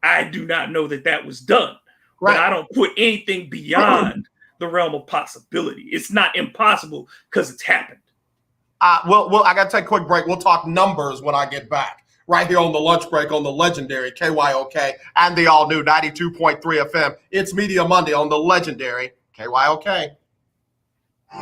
I do not know that was done. But I don't put anything beyond the realm of possibility. It's not impossible because it's happened. Well, I got to take a quick break. We'll talk numbers when I get back. Right here on the lunch break on the legendary KYOK and the all-new 92.3 FM. It's Media Monday on the legendary KYOK.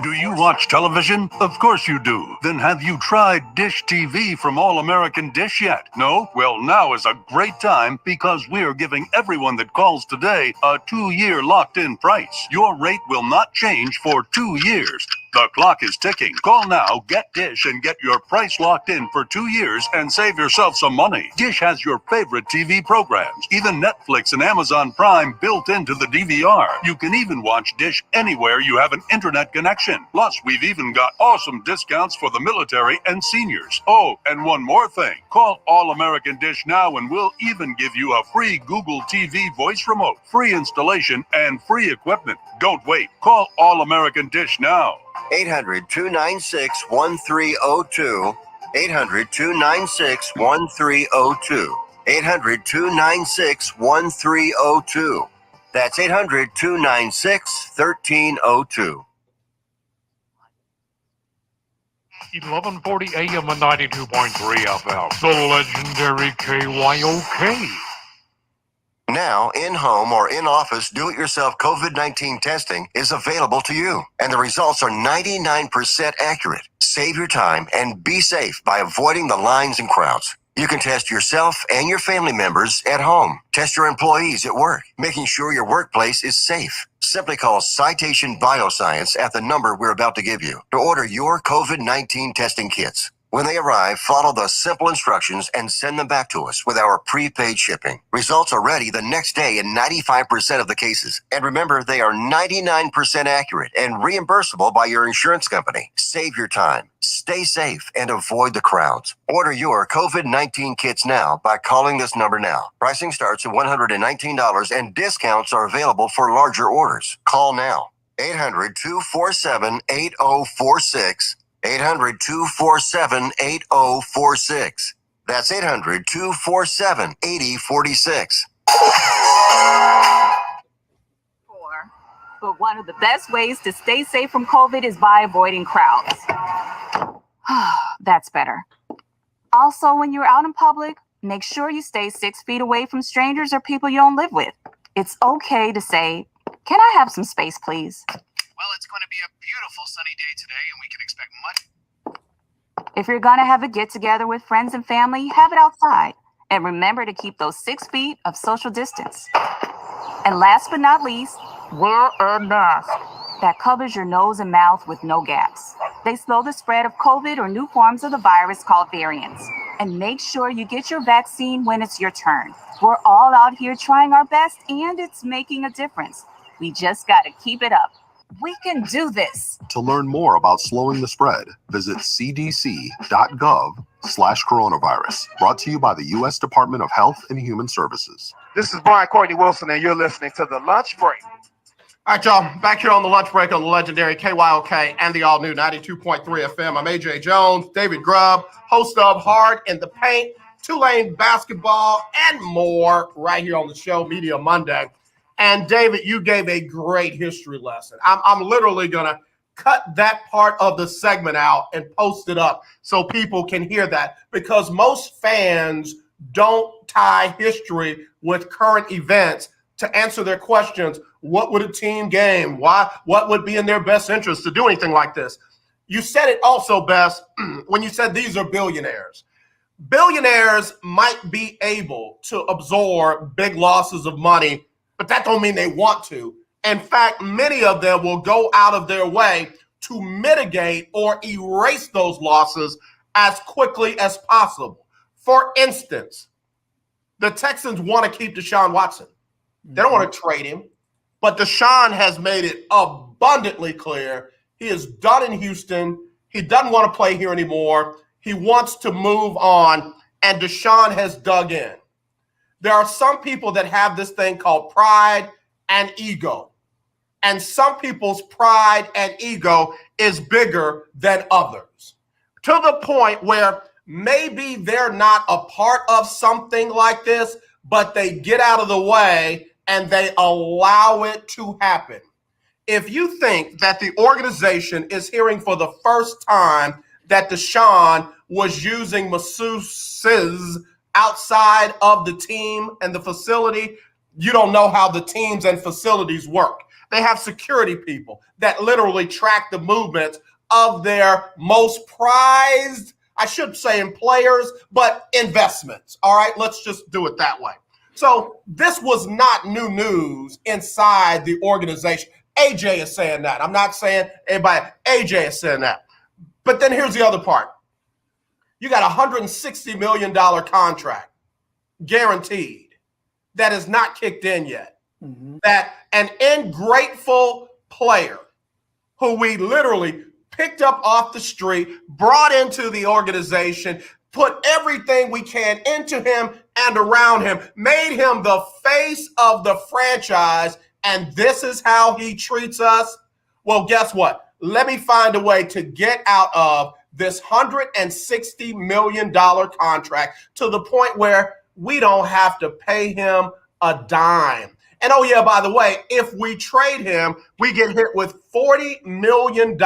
Do you watch television? Of course you do. Then have you tried Dish TV from All American Dish yet? No? Well, now is a great time because we're giving everyone that calls today a 2-year locked-in price. Your rate will not change for 2 years. The clock is ticking. Call now, get Dish, and get your price locked in for 2 years and save yourself some money. Dish has your favorite TV programs, even Netflix and Amazon Prime built into the DVR. You can even watch Dish anywhere you have an internet connection. Plus, we've even got awesome discounts for the military and seniors. Oh, and one more thing. Call All American Dish now and we'll even give you a free Google TV voice remote, free installation, and free equipment. Don't wait. Call All American Dish now. 800-296-1302. 800-296-1302. 800-296-1302. That's 800-296-1302. 1140 AM and 92.3 FM. The legendary KYOK. Now, in-home or in-office do-it-yourself COVID-19 testing is available to you, and the results are 99% accurate. Save your time and be safe by avoiding the lines and crowds. You can test yourself and your family members at home. Test your employees at work, making sure your workplace is safe. Simply call Citation Bioscience at the number we're about to give you to order your COVID-19 testing kits. When they arrive, follow the simple instructions and send them back to us with our prepaid shipping. Results are ready the next day in 95% of the cases. And remember, they are 99% accurate and reimbursable by your insurance company. Save your time, stay safe, and avoid the crowds. Order your COVID-19 kits now by calling this number now. Pricing starts at $119 and discounts are available for larger orders. Call now. 800-247-8046. 800-247-8046. That's 800-247-8046. But one of the best ways to stay safe from COVID is by avoiding crowds. That's better. Also, when you're out in public, make sure you stay 6 feet away from strangers or people you don't live with. It's okay to say, "Can I have some space, please?" Well, it's going to be a beautiful sunny day today, and we can expect much. If you're going to have a get together with friends and family, have it outside. And remember to keep those 6 feet of social distance. And last but not least, wear a mask that covers your nose and mouth with no gaps. They slow the spread of COVID or new forms of the virus called variants. And make sure you get your vaccine when it's your turn. We're all out here trying our best, and it's making a difference. We just got to keep it up. We can do this. To learn more about slowing the spread, visit cdc.gov/coronavirus. Brought to you by the U.S. Department of Health and Human Services. This is Brian Courtney Wilson, and you're listening to The Lunch Break. All right, y'all, back here on The Lunch Break on the legendary KYOK and the all-new 92.3 FM. I'm AJ Jones, David Grubb, host of Hard in the Paint, Tulane basketball, and more right here on the show, Media Monday. And David, you gave a great history lesson. I'm literally going to cut that part of the segment out and post it up so people can hear that, because most fans don't tie history with current events to answer their questions. What would a team gain? Why? What would be in their best interest to do anything like this? You said it also best when you said these are billionaires. Billionaires might be able to absorb big losses of money, but that don't mean they want to. In fact, many of them will go out of their way to mitigate or erase those losses as quickly as possible. For instance, the Texans want to keep Deshaun Watson. They don't want to trade him, but Deshaun has made it abundantly clear he is done in Houston. He doesn't want to play here anymore. He wants to move on, and Deshaun has dug in. There are some people that have this thing called pride and ego, and some people's pride and ego is bigger than others, to the point where maybe they're not a part of something like this, but they get out of the way and they allow it to happen. If you think that the organization is hearing for the first time that Deshaun was using masseuses outside of the team and the facility, you don't know how the teams and facilities work. They have security people that literally track the movements of their most prized, I should say, in players, but investments. All right, let's just do it that way. So this was not new news inside the organization. AJ is saying that. I'm not saying anybody. AJ is saying that. But then here's the other part. You got a $160 million contract guaranteed that is not kicked in yet. Mm-hmm. That an ungrateful player who we literally picked up off the street, brought into the organization, put everything we can into him and around him, made him the face of the franchise, and this is how he treats us? Well, guess what? Let me find a way to get out of this $160 million contract to the point where we don't have to pay him a dime. And oh yeah, by the way, if we trade him, we get hit with $40 million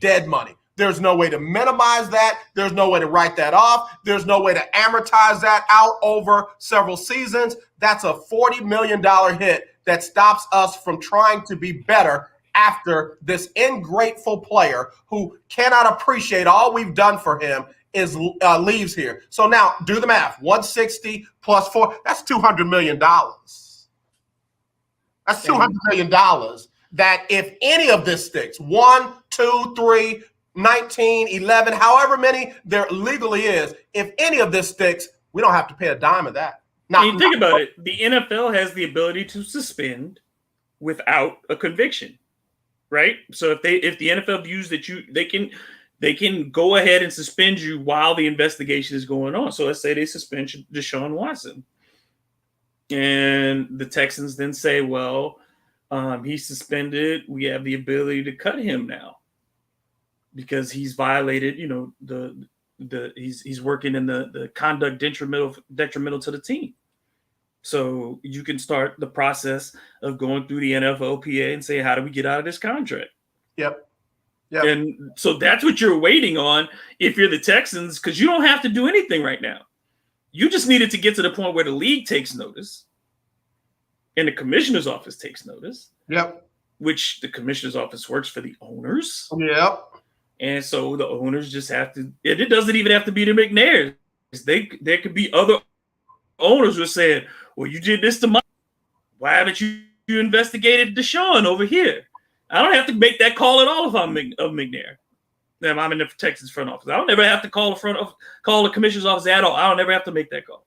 dead money. There's no way to minimize that. There's no way to write that off. There's no way to amortize that out over several seasons. That's a $40 million hit that stops us from trying to be better after this ingrateful player who cannot appreciate all we've done for him is leaves here. So now do the math. 160 plus 4, that's $200 million. That's $200 million that if any of this sticks, 1, 2, 3, 19, 11, however many there legally is, if any of this sticks, we don't have to pay a dime of that. Think about it. The NFL has the ability to suspend without a conviction, right? So if the NFL views that they can go ahead and suspend you while the investigation is going on. So let's say they suspend Deshaun Watson, and the Texans then say, well, he's suspended. We have the ability to cut him now because he's violated, he's working in the conduct detrimental to the team. So you can start the process of going through the NFLPA and say, how do we get out of this contract? Yep. And so that's what you're waiting on if you're the Texans, because you don't have to do anything right now. You just needed to get to the point where the league takes notice and the commissioner's office takes notice. Yep. Which the commissioner's office works for the owners. Yep. And so the owners just have to, and it doesn't even have to be the McNairs. There could be other owners who are saying, well, you did this to Mike. Why haven't you investigated Deshaun over here? I don't have to make that call at all if I'm of McNair. Then I'm in the Texas front office. I don't ever have to call the commissioner's office at all. I don't ever have to make that call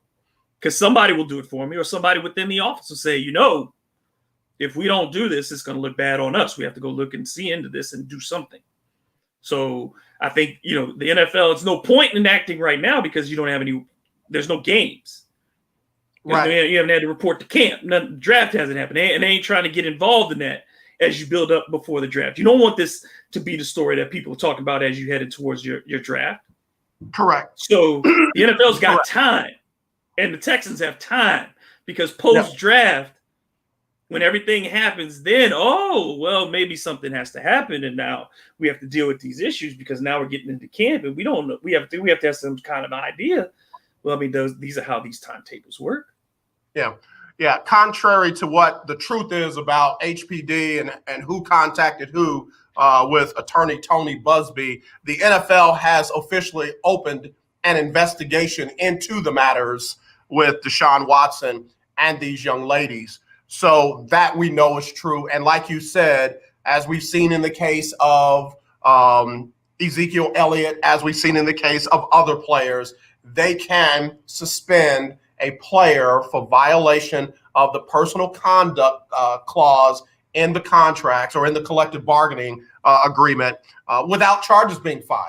because somebody will do it for me, or somebody within the office will say, if we don't do this, it's going to look bad on us. We have to go look and see into this and do something. So I think, the NFL, it's no point in acting right now because you don't have there's no games. Right. You haven't had to report to camp. The draft hasn't happened. And they ain't trying to get involved in that as you build up before the draft. You don't want this to be the story that people talk about as you headed towards your draft. Correct. So the NFL's got time, and the Texans have time because post-draft, when everything happens, then, maybe something has to happen, and now we have to deal with these issues because now we're getting into camp, and we don't know. We have to have some kind of idea. Well, these are how these timetables work. Yeah. Contrary to what the truth is about HPD and who contacted who with attorney Tony Busby, the NFL has officially opened an investigation into the matters with Deshaun Watson and these young ladies. So that we know is true. And like you said, as we've seen in the case of Ezekiel Elliott, as we've seen in the case of other players, they can suspend a player for violation of the personal conduct clause in the contracts or in the collective bargaining agreement without charges being filed.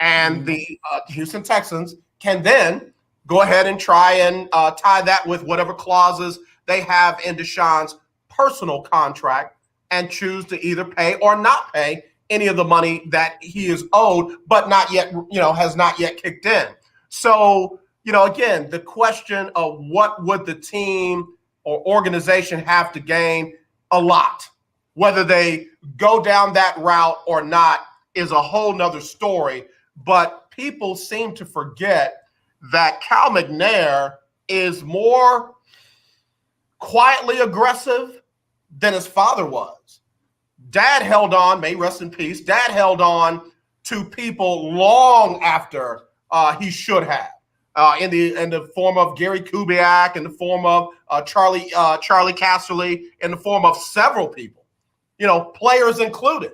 And the Houston Texans can then go ahead and try and tie that with whatever clauses they have in Deshaun's personal contract and choose to either pay or not pay any of the money that he is owed, but not yet, has not yet kicked in. So, again, the question of what would the team or organization have to gain? A lot. Whether they go down that route or not is a whole nother story. But people seem to forget that Cal McNair is more quietly aggressive than his father was. Dad held on, may rest in peace. Dad held on to people long after he should have. In the form of Gary Kubiak, in the form of Charlie Casserly, in the form of several people, players included.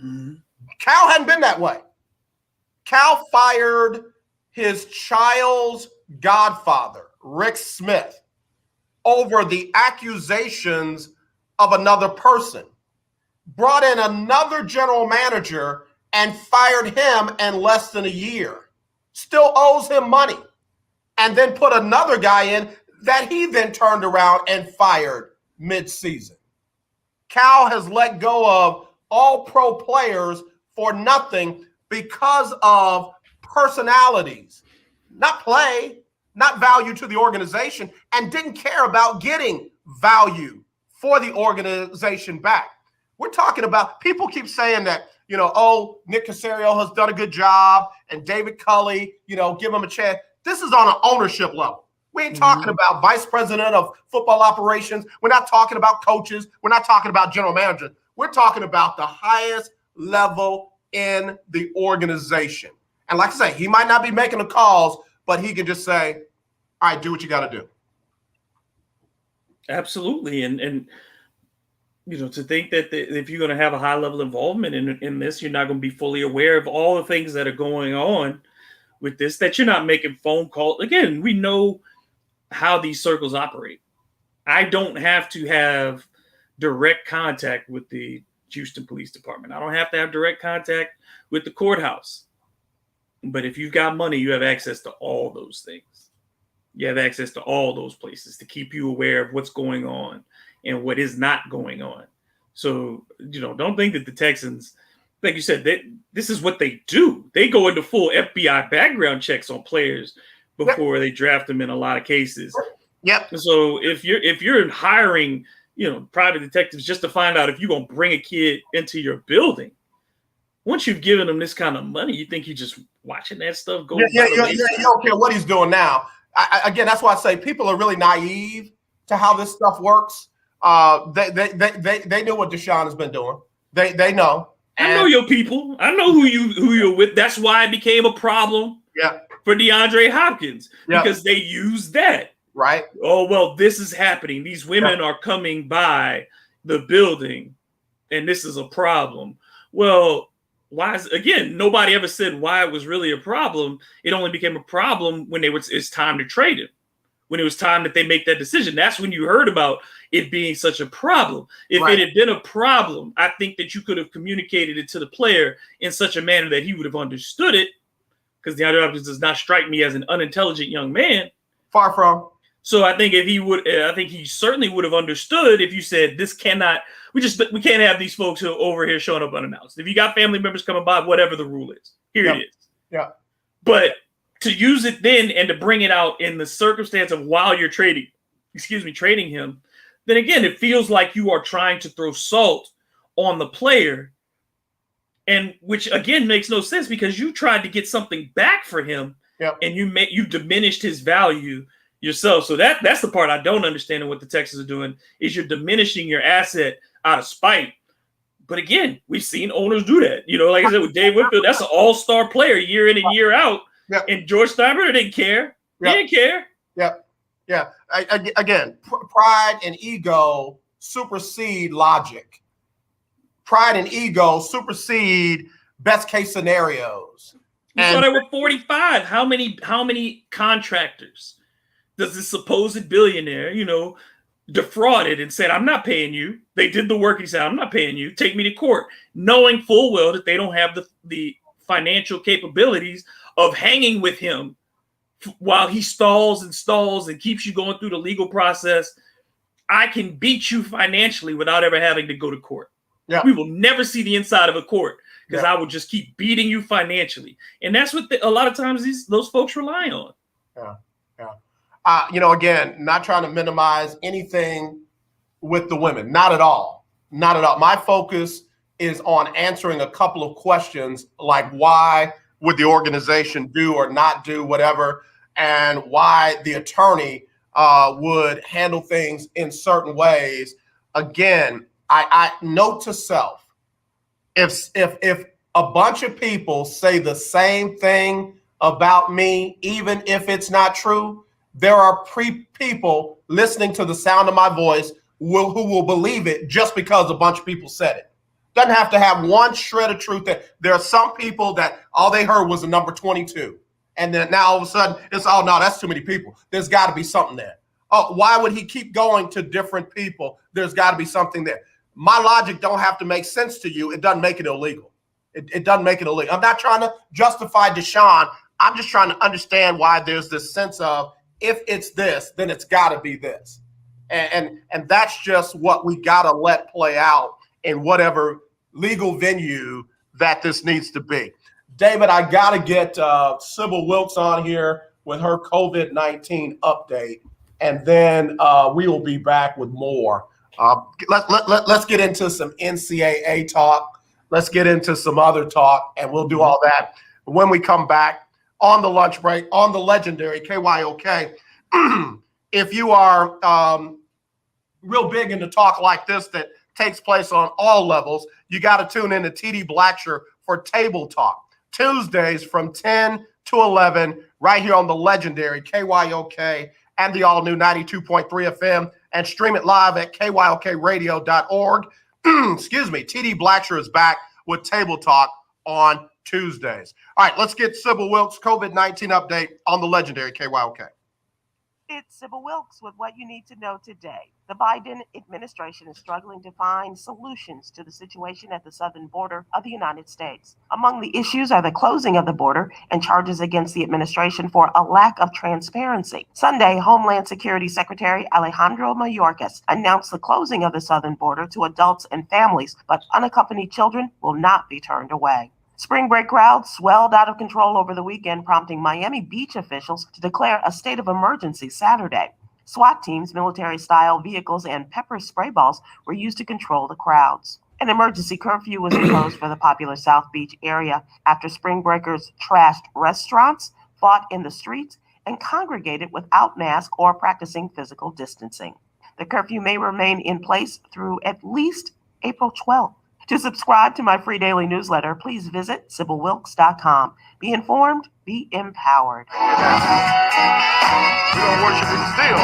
Mm-hmm. Cal hadn't been that way. Cal fired his child's godfather, Rick Smith, over the accusations of another person, brought in another general manager and fired him in less than a year, still owes him money, and then put another guy in that he then turned around and fired mid-season. Cal has let go of all pro players for nothing because of personalities, not play, not value to the organization, and didn't care about getting value for the organization back. We're talking about, people keep saying that, Nick Caserio has done a good job and David Culley, give him a chance. This is on an ownership level. We ain't talking about vice president of football operations. We're not talking about coaches. We're not talking about general managers. We're talking about the highest level in the organization. And like I say, he might not be making the calls, but he can just say, all right, do what you got to do. Absolutely. And to think that if you're going to have a high level involvement in this, you're not going to be fully aware of all the things that are going on with this, that you're not making phone calls. Again, we know how these circles operate. I don't have to have direct contact with the Houston Police Department. I don't have to have direct contact with the courthouse. But if you've got money, you have access to all those things. You have access to all those places to keep you aware of what's going on and what is not going on. So, don't think that the Texans, like you said, this is what they do. They go into full FBI background checks on players before they draft them in a lot of cases. Yep. So if you're hiring, private detectives just to find out if you're going to bring a kid into your building, once you've given them this kind of money, you think you're just watching that stuff go. You don't care what he's doing now. Again, that's why I say people are really naive to how this stuff works. They knew what Deshaun has been doing. They know. I know your people. I know who you're with. That's why it became a problem. Yeah. For DeAndre Hopkins, Yep. because they used that. Right. Oh, well, this is happening. These women are coming by the building, and this is a problem. Well, why is, again, nobody ever said why it was really a problem. It only became a problem when it's time to trade him. When it was time that they make that decision. That's when you heard about it being such a problem. If it had been a problem, I think that you could have communicated it to the player in such a manner that he would have understood it. Because DeAndre Hopkins does not strike me as an unintelligent young man. Far from. So I think he certainly would have understood if you said we can't have these folks who are over here showing up unannounced. If you got family members coming by, whatever the rule is, here it is. Yeah. But to use it then and to bring it out in the circumstance of while you're trading him, then again, it feels like you are trying to throw salt on the player. And which again makes no sense because you tried to get something back for him, and you diminished his value yourself. So that's the part I don't understand in what the Texans are doing is you're diminishing your asset out of spite. But again, we've seen owners do that. Like I said with Dave Whitfield, that's an all-star player year in and year out. Yep. And George Steinbrenner didn't care. He didn't care. Yeah. Again, pride and ego supersede logic. Pride and ego supersede best case scenarios. You saw there were 45. How many contractors does this supposed billionaire, defrauded and said, I'm not paying you. They did the work. He said, I'm not paying you. Take me to court, knowing full well that they don't have the financial capabilities of hanging with him while he stalls and keeps you going through the legal process. I can beat you financially without ever having to go to court. Yeah. We will never see the inside of a court because I will just keep beating you financially. And that's what a lot of times those folks rely on. Again, not trying to minimize anything with the women. Not at all. Not at all. My focus is on answering a couple of questions like why would the organization do or not do whatever, and why the attorney would handle things in certain ways. Again, I note to self, if a bunch of people say the same thing about me, even if it's not true, there are people listening to the sound of my voice who will believe it just because a bunch of people said it. Doesn't have to have one shred of truth. There are some people that all they heard was the number 22. And then now all of a sudden it's, oh, no, that's too many people. There's got to be something there. Oh, why would he keep going to different people? There's got to be something there. My logic don't have to make sense to you. It doesn't make it illegal. It doesn't make it illegal. I'm not trying to justify Deshaun. I'm just trying to understand why there's this sense of if it's this, then it's got to be this. And that's just what we got to let play out in whatever legal venue that this needs to be. David, I got to get Sybil Wilkes on here with her COVID-19 update, and then we will be back with more. Let's get into some NCAA talk. Let's get into some other talk, and we'll do all that when we come back on the lunch break on the legendary KYOK. If you are real big into talk like this that takes place on all levels, you got to tune in to TD Blacksher for Table Talk. Tuesdays from 10 to 11 right here on the legendary KYOK and the all-new 92.3 FM, and stream it live at kyokradio.org. Excuse me. TD Blacksher is back with Table Talk on Tuesdays. All right, let's get Sybil Wilkes' COVID-19 update on the legendary KYOK. It's Sybil Wilkes with what you need to know today. The Biden administration is struggling to find solutions to the situation at the southern border of the United States. Among the issues are the closing of the border and charges against the administration for a lack of transparency. Sunday, Homeland Security Secretary Alejandro Mayorkas announced the closing of the southern border to adults and families, but unaccompanied children will not be turned away. Spring break crowds swelled out of control over the weekend, prompting Miami Beach officials to declare a state of emergency Saturday. SWAT teams, military-style vehicles, and pepper spray balls were used to control the crowds. An emergency curfew was imposed for the popular South Beach area after spring breakers trashed restaurants, fought in the streets, and congregated without masks or practicing physical distancing. The curfew may remain in place through at least April 12th. To subscribe to my free daily newsletter, please visit SibylWilks.com. Be informed, be empowered. We don't worship him still.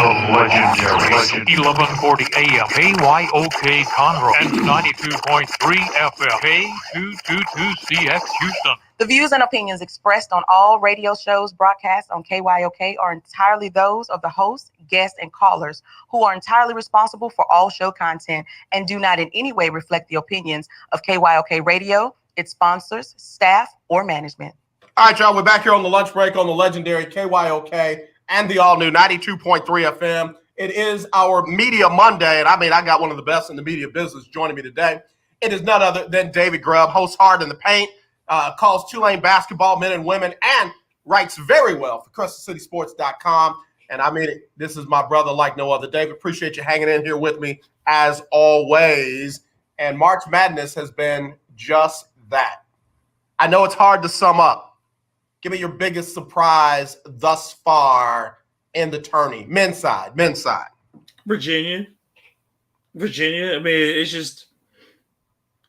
The legendary 1140 AM KYOK Conroe and 92.3 FM K222CX Houston. The views and opinions expressed on all radio shows broadcast on KYOK are entirely those of the host, guests, and callers, who are entirely responsible for all show content and do not in any way reflect the opinions of KYOK Radio, its sponsors, staff, or management. All right, y'all, we're back here on the lunch break on the legendary KYOK and the all-new 92.3 FM. It is our Media Monday, and I got one of the best in the media business joining me today. It is none other than David Grubb, hosts Hard in the Paint, calls Tulane basketball, men and women, and writes very well for CrescentCitySports.com. And this is my brother like no other. David, appreciate you hanging in here with me as always. And March Madness has been just that. I know it's hard to sum up. Give me your biggest surprise thus far in the tourney. Men's side. Virginia. It's just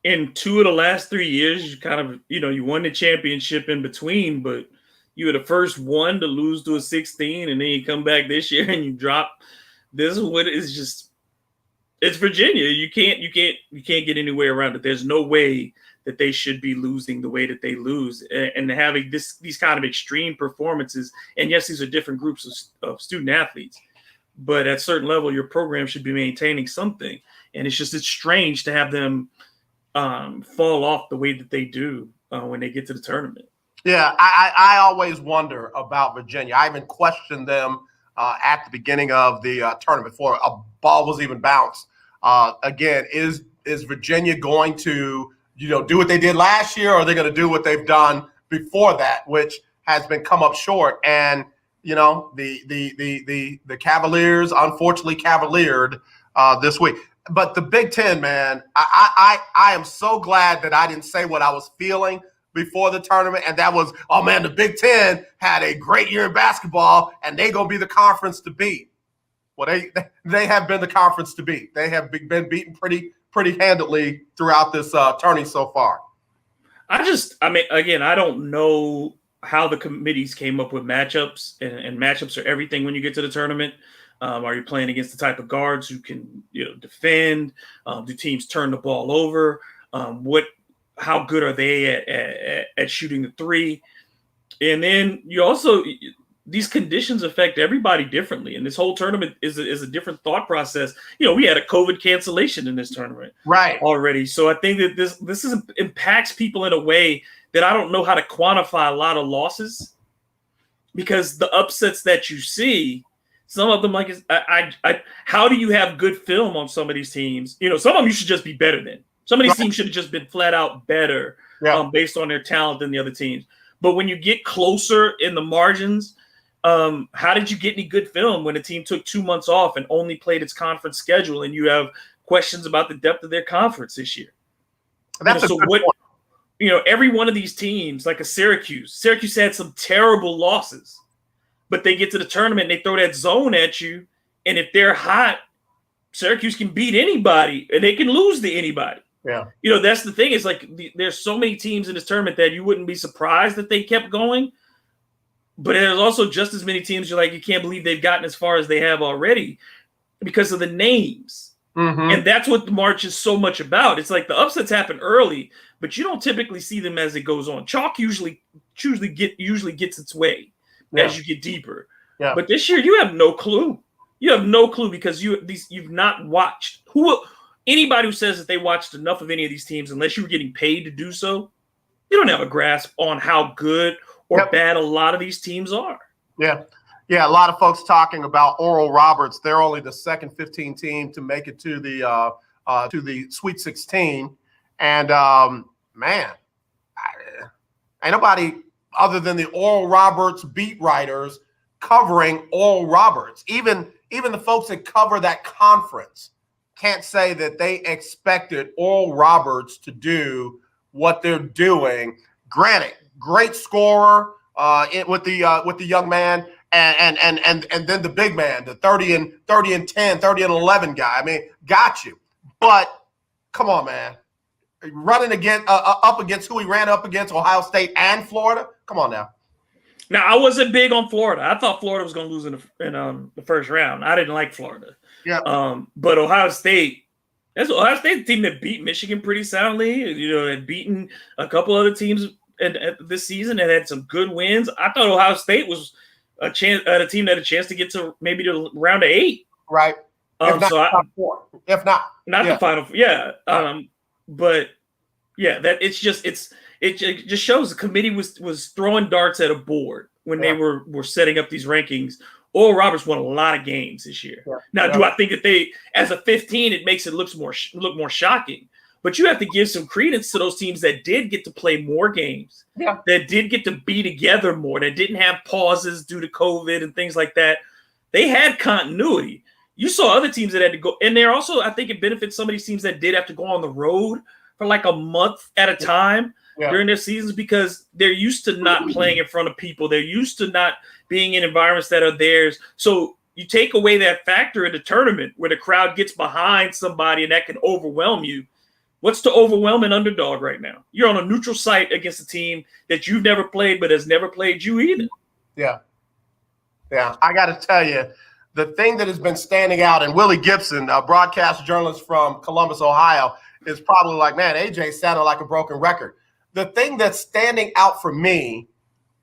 in 2 of the last 3 years, you kind of, you won the championship in between, but you were the first one to lose to a 16, and then you come back this year and you drop. This is what is just. It's Virginia. You can't get anywhere around it. There's no way that they should be losing the way that they lose, and having these kind of extreme performances. And yes, these are different groups of student athletes, but at a certain level, your program should be maintaining something. And it's strange to have them fall off the way that they do when they get to the tournament. Yeah, I always wonder about Virginia. I even questioned them at the beginning of the tournament before a ball was even bounced. Again, is Virginia going to do what they did last year, or are they going to do what they've done before that, which has been come up short? And the Cavaliers unfortunately cavaliered this week. But the Big Ten, man, I am so glad that I didn't say what I was feeling before the tournament, and that was, oh man, the Big Ten had a great year in basketball, and they're gonna be the conference to beat. Well, they have been the conference to beat. They have been beaten pretty handily throughout this tourney so far. Again, I don't know how the committees came up with matchups, and matchups are everything when you get to the tournament. Are you playing against the type of guards who can defend? Do teams turn the ball over? How good are they at shooting the three? And then these conditions affect everybody differently. And this whole tournament is a different thought process. We had a COVID cancellation in this tournament already. So I think that this impacts people in a way that I don't know how to quantify a lot of losses, because the upsets that you see, some of them, how do you have good film on some of these teams? Some of them you should just be better than. Some of these teams should have just been flat out better based on their talent than the other teams. But when you get closer in the margins, how did you get any good film when a team took 2 months off and only played its conference schedule, and you have questions about the depth of their conference this year? That's a good point. Every one of these teams, like a Syracuse had some terrible losses, but they get to the tournament and they throw that zone at you, and if they're hot, Syracuse can beat anybody and they can lose to anybody. Yeah. That's the thing. It's there's so many teams in this tournament that you wouldn't be surprised that they kept going. But there's also just as many teams you can't believe they've gotten as far as they have already because of the names. Mm-hmm. And that's what the March is so much about. It's the upsets happen early, but you don't typically see them as it goes on. Chalk usually gets its way as you get deeper. Yeah. But this year you have no clue. You have no clue because you've not watched anybody who says that they watched enough of any of these teams, unless you were getting paid to do so, you don't have a grasp on how good or bad a lot of these teams are. Yeah. Yeah, a lot of folks talking about Oral Roberts. They're only the second 15 team to make it to the Sweet 16. And, ain't nobody other than the Oral Roberts beat writers covering Oral Roberts. Even the folks that cover that conference can't say that they expected Oral Roberts to do what they're doing. Granted, great scorer with the young man, and then the big man, the 30 and 10, 30 and 11 guy. Got you. But come on, man. running up against who he ran up against, Ohio State and Florida. Come on now. Now, I wasn't big on Florida. I thought Florida was going to lose in the first round. I didn't like Florida. Yeah. But Ohio State, that's Ohio State, the team that beat Michigan pretty soundly. Had beaten a couple other teams this season and had some good wins. I thought Ohio State was a team that had a chance to get to maybe the round of 8. Right. If not, top 4. If not the final. Yeah. But yeah, that it just shows the committee was throwing darts at a board when they were setting up these rankings. Oral Roberts won a lot of games this year. Yeah. Now, do I think that they, as a 15, it makes it look more shocking? But you have to give some credence to those teams that did get to play more games, that did get to be together more, that didn't have pauses due to COVID and things like that. They had continuity. You saw other teams that had to go, and they're also, I think it benefits some of these teams that did have to go on the road for like a month at a time during their seasons, because they're used to not playing in front of people. They're used to not being in environments that are theirs. So you take away that factor in the tournament where the crowd gets behind somebody and that can overwhelm you. What's to overwhelm an underdog right now? You're on a neutral site against a team that you've never played, but has never played you either. Yeah. Yeah. I got to tell you, the thing that has been standing out, and Willie Gibson, a broadcast journalist from Columbus, Ohio, is probably like, man, AJ sounded like a broken record. The thing that's standing out for me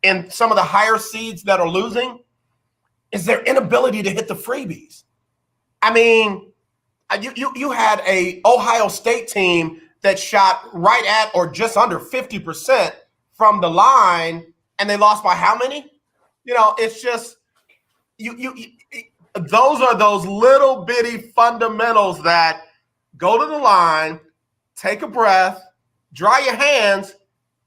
in some of the higher seeds that are losing is their inability to hit the freebies. I mean, you had a Ohio State team that shot right at or just under 50% from the line, and they lost by how many? It's just those are those little bitty fundamentals that go to the line, take a breath, dry your hands,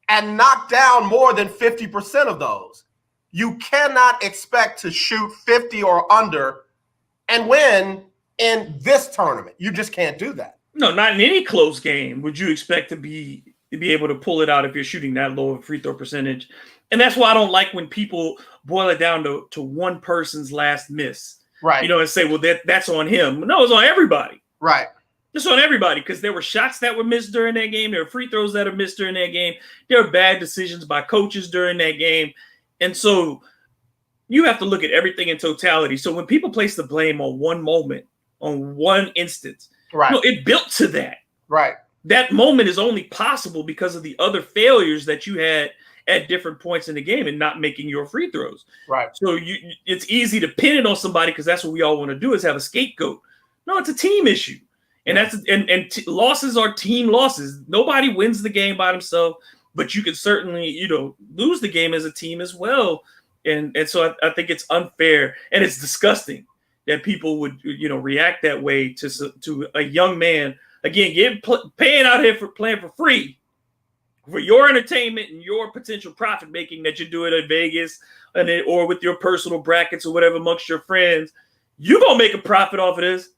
and knock down more than 50% of those. You cannot expect to shoot 50 or under and win in this tournament. You just can't do that. No, not in any close game would you expect to be able to pull it out if you're shooting that low of free throw percentage. And that's why I don't like when people boil it down to one person's last miss. Right. And say, well, that's on him. No, it's on everybody. Right. It's on everybody, because there were shots that were missed during that game. There were free throws that are missed during that game. There are bad decisions by coaches during that game. And so you have to look at everything in totality. So when people place the blame on one moment, on one instance, it built to that. Right. That moment is only possible because of the other failures that you had at different points in the game and not making your free throws. Right. So it's easy to pin it on somebody because that's what we all want to do, is have a scapegoat. No, it's a team issue. And losses are team losses. Nobody wins the game by themselves, but you can certainly, lose the game as a team as well. And so I think it's unfair and it's disgusting that people would, react that way to a young man. Again, paying out here for playing for free for your entertainment and your potential profit making that you're doing in Vegas or with your personal brackets or whatever amongst your friends. You're going to make a profit off of this.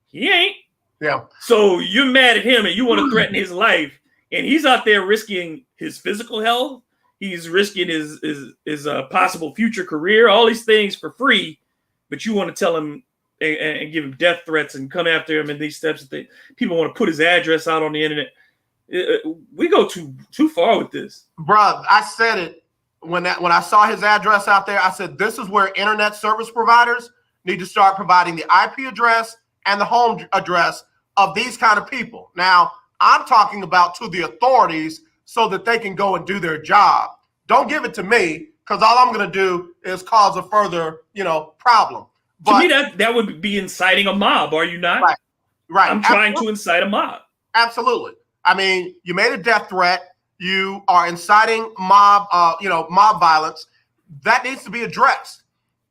He ain't. Yeah. So you're mad at him and you want to threaten his life, and he's out there risking his physical health. He's risking his possible future career, all these things for free, but you want to tell him and give him death threats and come after him in these steps that people want to put his address out on the internet. We go too far with this. Bruh, I said it when I saw his address out there. I said, this is where internet service providers need to start providing the IP address and the home address of these kind of people. Now, I'm talking about to the authorities so that they can go and do their job. Don't give it to me, because all I'm going to do is cause a further, problem. But, to me, that would be inciting a mob, are you not? Right. I'm trying to incite a mob. Absolutely. I mean, you made a death threat. You are inciting mob violence. That needs to be addressed.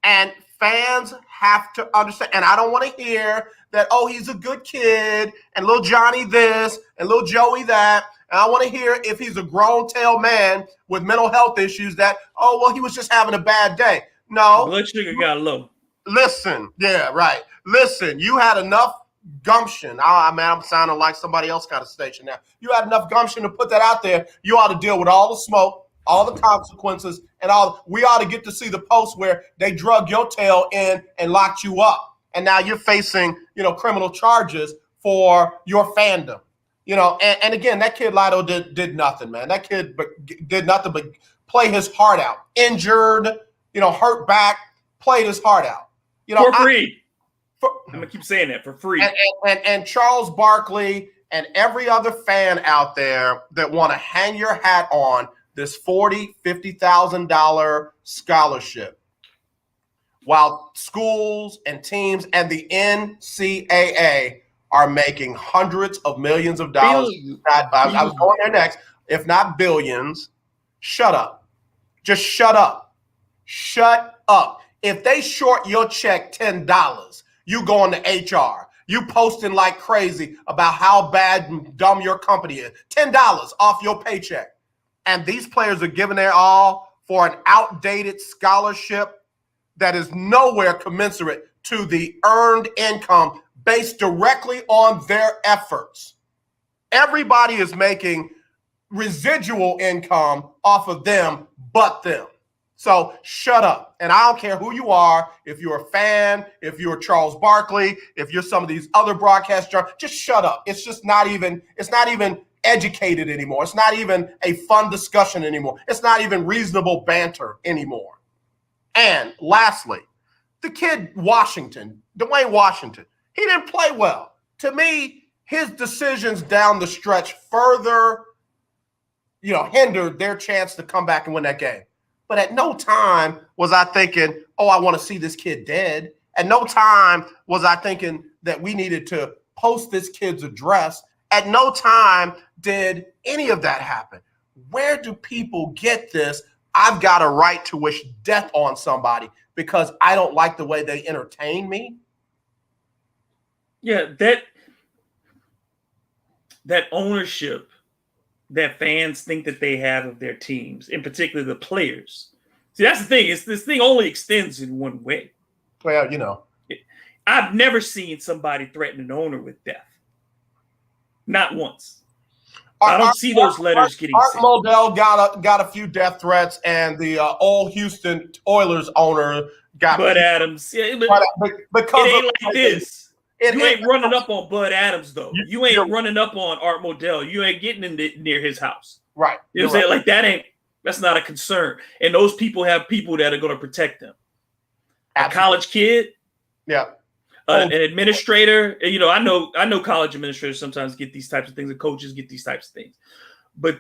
And fans have to understand. And I don't want to hear that, oh, he's a good kid, and little Johnny this, and little Joey that. And I want to hear if he's a grown tail man with mental health issues that, oh, well, he was just having a bad day. No. Blood sugar got low. Listen. Yeah, right. Listen, you had enough gumption. I'm sounding like somebody else got a station now. You had enough gumption to put that out there. You ought to deal with all the smoke, all the consequences, and we ought to get to see the post where they drug your tail in and locked you up. And now you're facing, criminal charges for your fandom. You know, and again, that kid Lido did nothing, man. That kid did nothing but play his heart out. Injured, hurt back, played his heart out. For free. I'm gonna keep saying that, for free. And Charles Barkley and every other fan out there that want to hang your hat on this $40,000, $50,000 scholarship, while schools and teams and the NCAA are making hundreds of millions of dollars. I was going there next. If not billions, shut up. Just shut up. Shut up. If they short your check $10, you going to HR. You posting like crazy about how bad and dumb your company is. $10 off your paycheck. And these players are giving their all for an outdated scholarship that is nowhere commensurate to the earned income based directly on their efforts. Everybody is making residual income off of them but them. So shut up. And I don't care who you are, if you're a fan, if you're Charles Barkley, if you're some of these other broadcast journalists, just shut up. It's just not even educated anymore. It's not even a fun discussion anymore. It's not even reasonable banter anymore. And lastly, the kid Dwayne Washington, he didn't play well. To me, his decisions down the stretch further, hindered their chance to come back and win that game. But at no time was I thinking, oh, I want to see this kid dead. At no time was I thinking that we needed to post this kid's address. At no time did any of that happen. Where do people get this? I've got a right to wish death on somebody because I don't like the way they entertain me. Yeah, that ownership that fans think that they have of their teams, in particular the players. See, that's the thing. This thing only extends in one way. Well, I've never seen somebody threaten an owner with death. Not once. I don't see those letters getting sent. Art Modell got a few death threats, and the old Houston Oilers owner got Bud Adams. Yeah, but it ain't like this. You ain't running up on Bud Adams, though. You ain't running up on Art Modell. You ain't getting near his house. Right. You know what I'm saying? Like, that's not a concern. And those people have people that are going to protect them. Absolutely. A college kid. Yeah. An administrator. I know college administrators sometimes get these types of things, and coaches get these types of things. But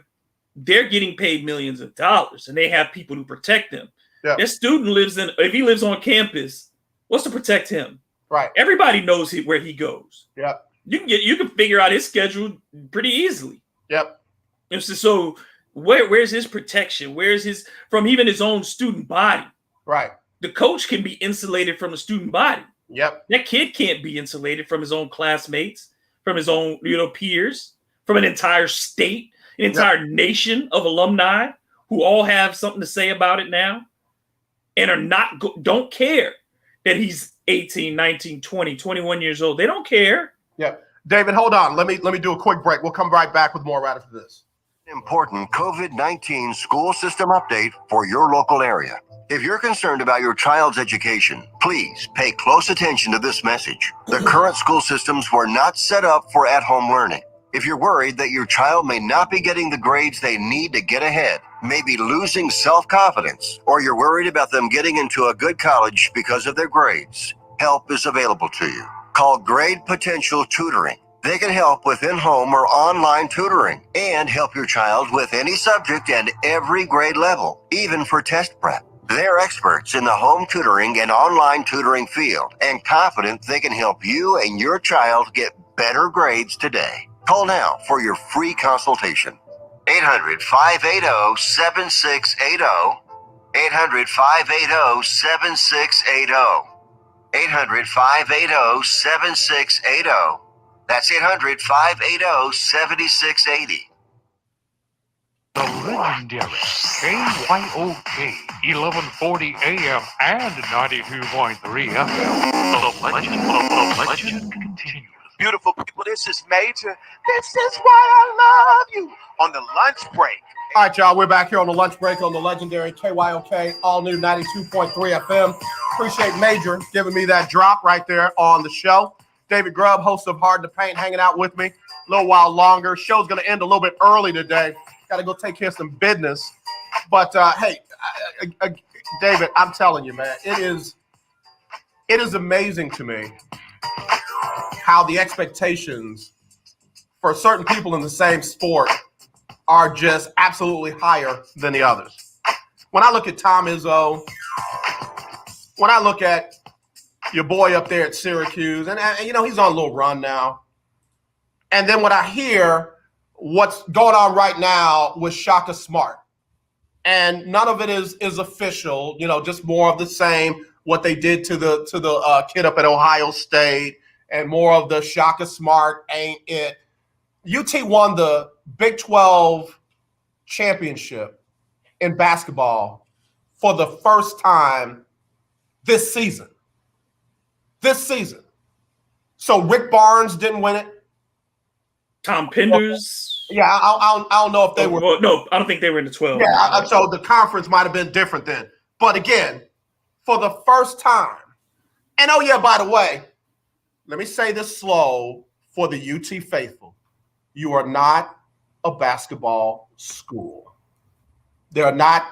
they're getting paid millions of dollars, and they have people to protect them. Yeah. Their student if he lives on campus, what's to protect him? Right. Everybody knows where he goes. Yep. You can figure out his schedule pretty easily. Yep. So where's his protection? Where's his from even his own student body? Right. The coach can be insulated from the student body. Yep. That kid can't be insulated from his own classmates, from his own peers, from an entire state, an entire nation of alumni who all have something to say about it now and don't care that he's 18, 19, 20, 21 years old. They don't care. Yeah. David, hold on. Let me do a quick break. We'll come right back with more right after this. Important COVID-19 school system update for your local area. If you're concerned about your child's education, please pay close attention to this message. The current school systems were not set up for at-home learning. If you're worried that your child may not be getting the grades they need to get ahead, may be losing self-confidence, or you're worried about them getting into a good college because of their grades, help is available to you. Call Grade Potential Tutoring. They can help with in-home or online tutoring and help your child with any subject and every grade level, even for test prep. They're experts in the home tutoring and online tutoring field and confident they can help you and your child get better grades today. Call now for your free consultation. 800-580-7680. 800-580-7680. 800-580-7680. That's 800-580-7680. The legendary KYOK 1140 AM and 92.3 FM. The legend continues. Beautiful people, this is Major. This is why I love you. On the lunch break. All right, y'all. We're back here on the lunch break on the legendary KYOK, all new 92.3 FM. Appreciate Major giving me that drop right there on the show. David Grubb, host of Hard to Paint, hanging out with me a little while longer. Show's going to end a little bit early today. Got to go take care of some business. But, hey, David, I'm telling you, man, it is amazing to me how the expectations for certain people in the same sport are just absolutely higher than the others. When I look at Tom Izzo, when I look at your boy up there at Syracuse, and you know, he's on a little run now. And then when I hear what's going on right now with Shaka Smart, and none of it is official, you know, just more of the same, what they did to the kid up at Ohio State, and more of the Shaka Smart ain't it. UT won the Big 12 championship in basketball for the first time this season. So Rick Barnes didn't win it. Tom Penders. Yeah, I don't know if they were. Well, no, I don't think they were in the 12. Yeah, so the conference might have been different then. But again, for the first time, and oh yeah, by the way, let me say this slow for the UT faithful. You are not a basketball school. There are not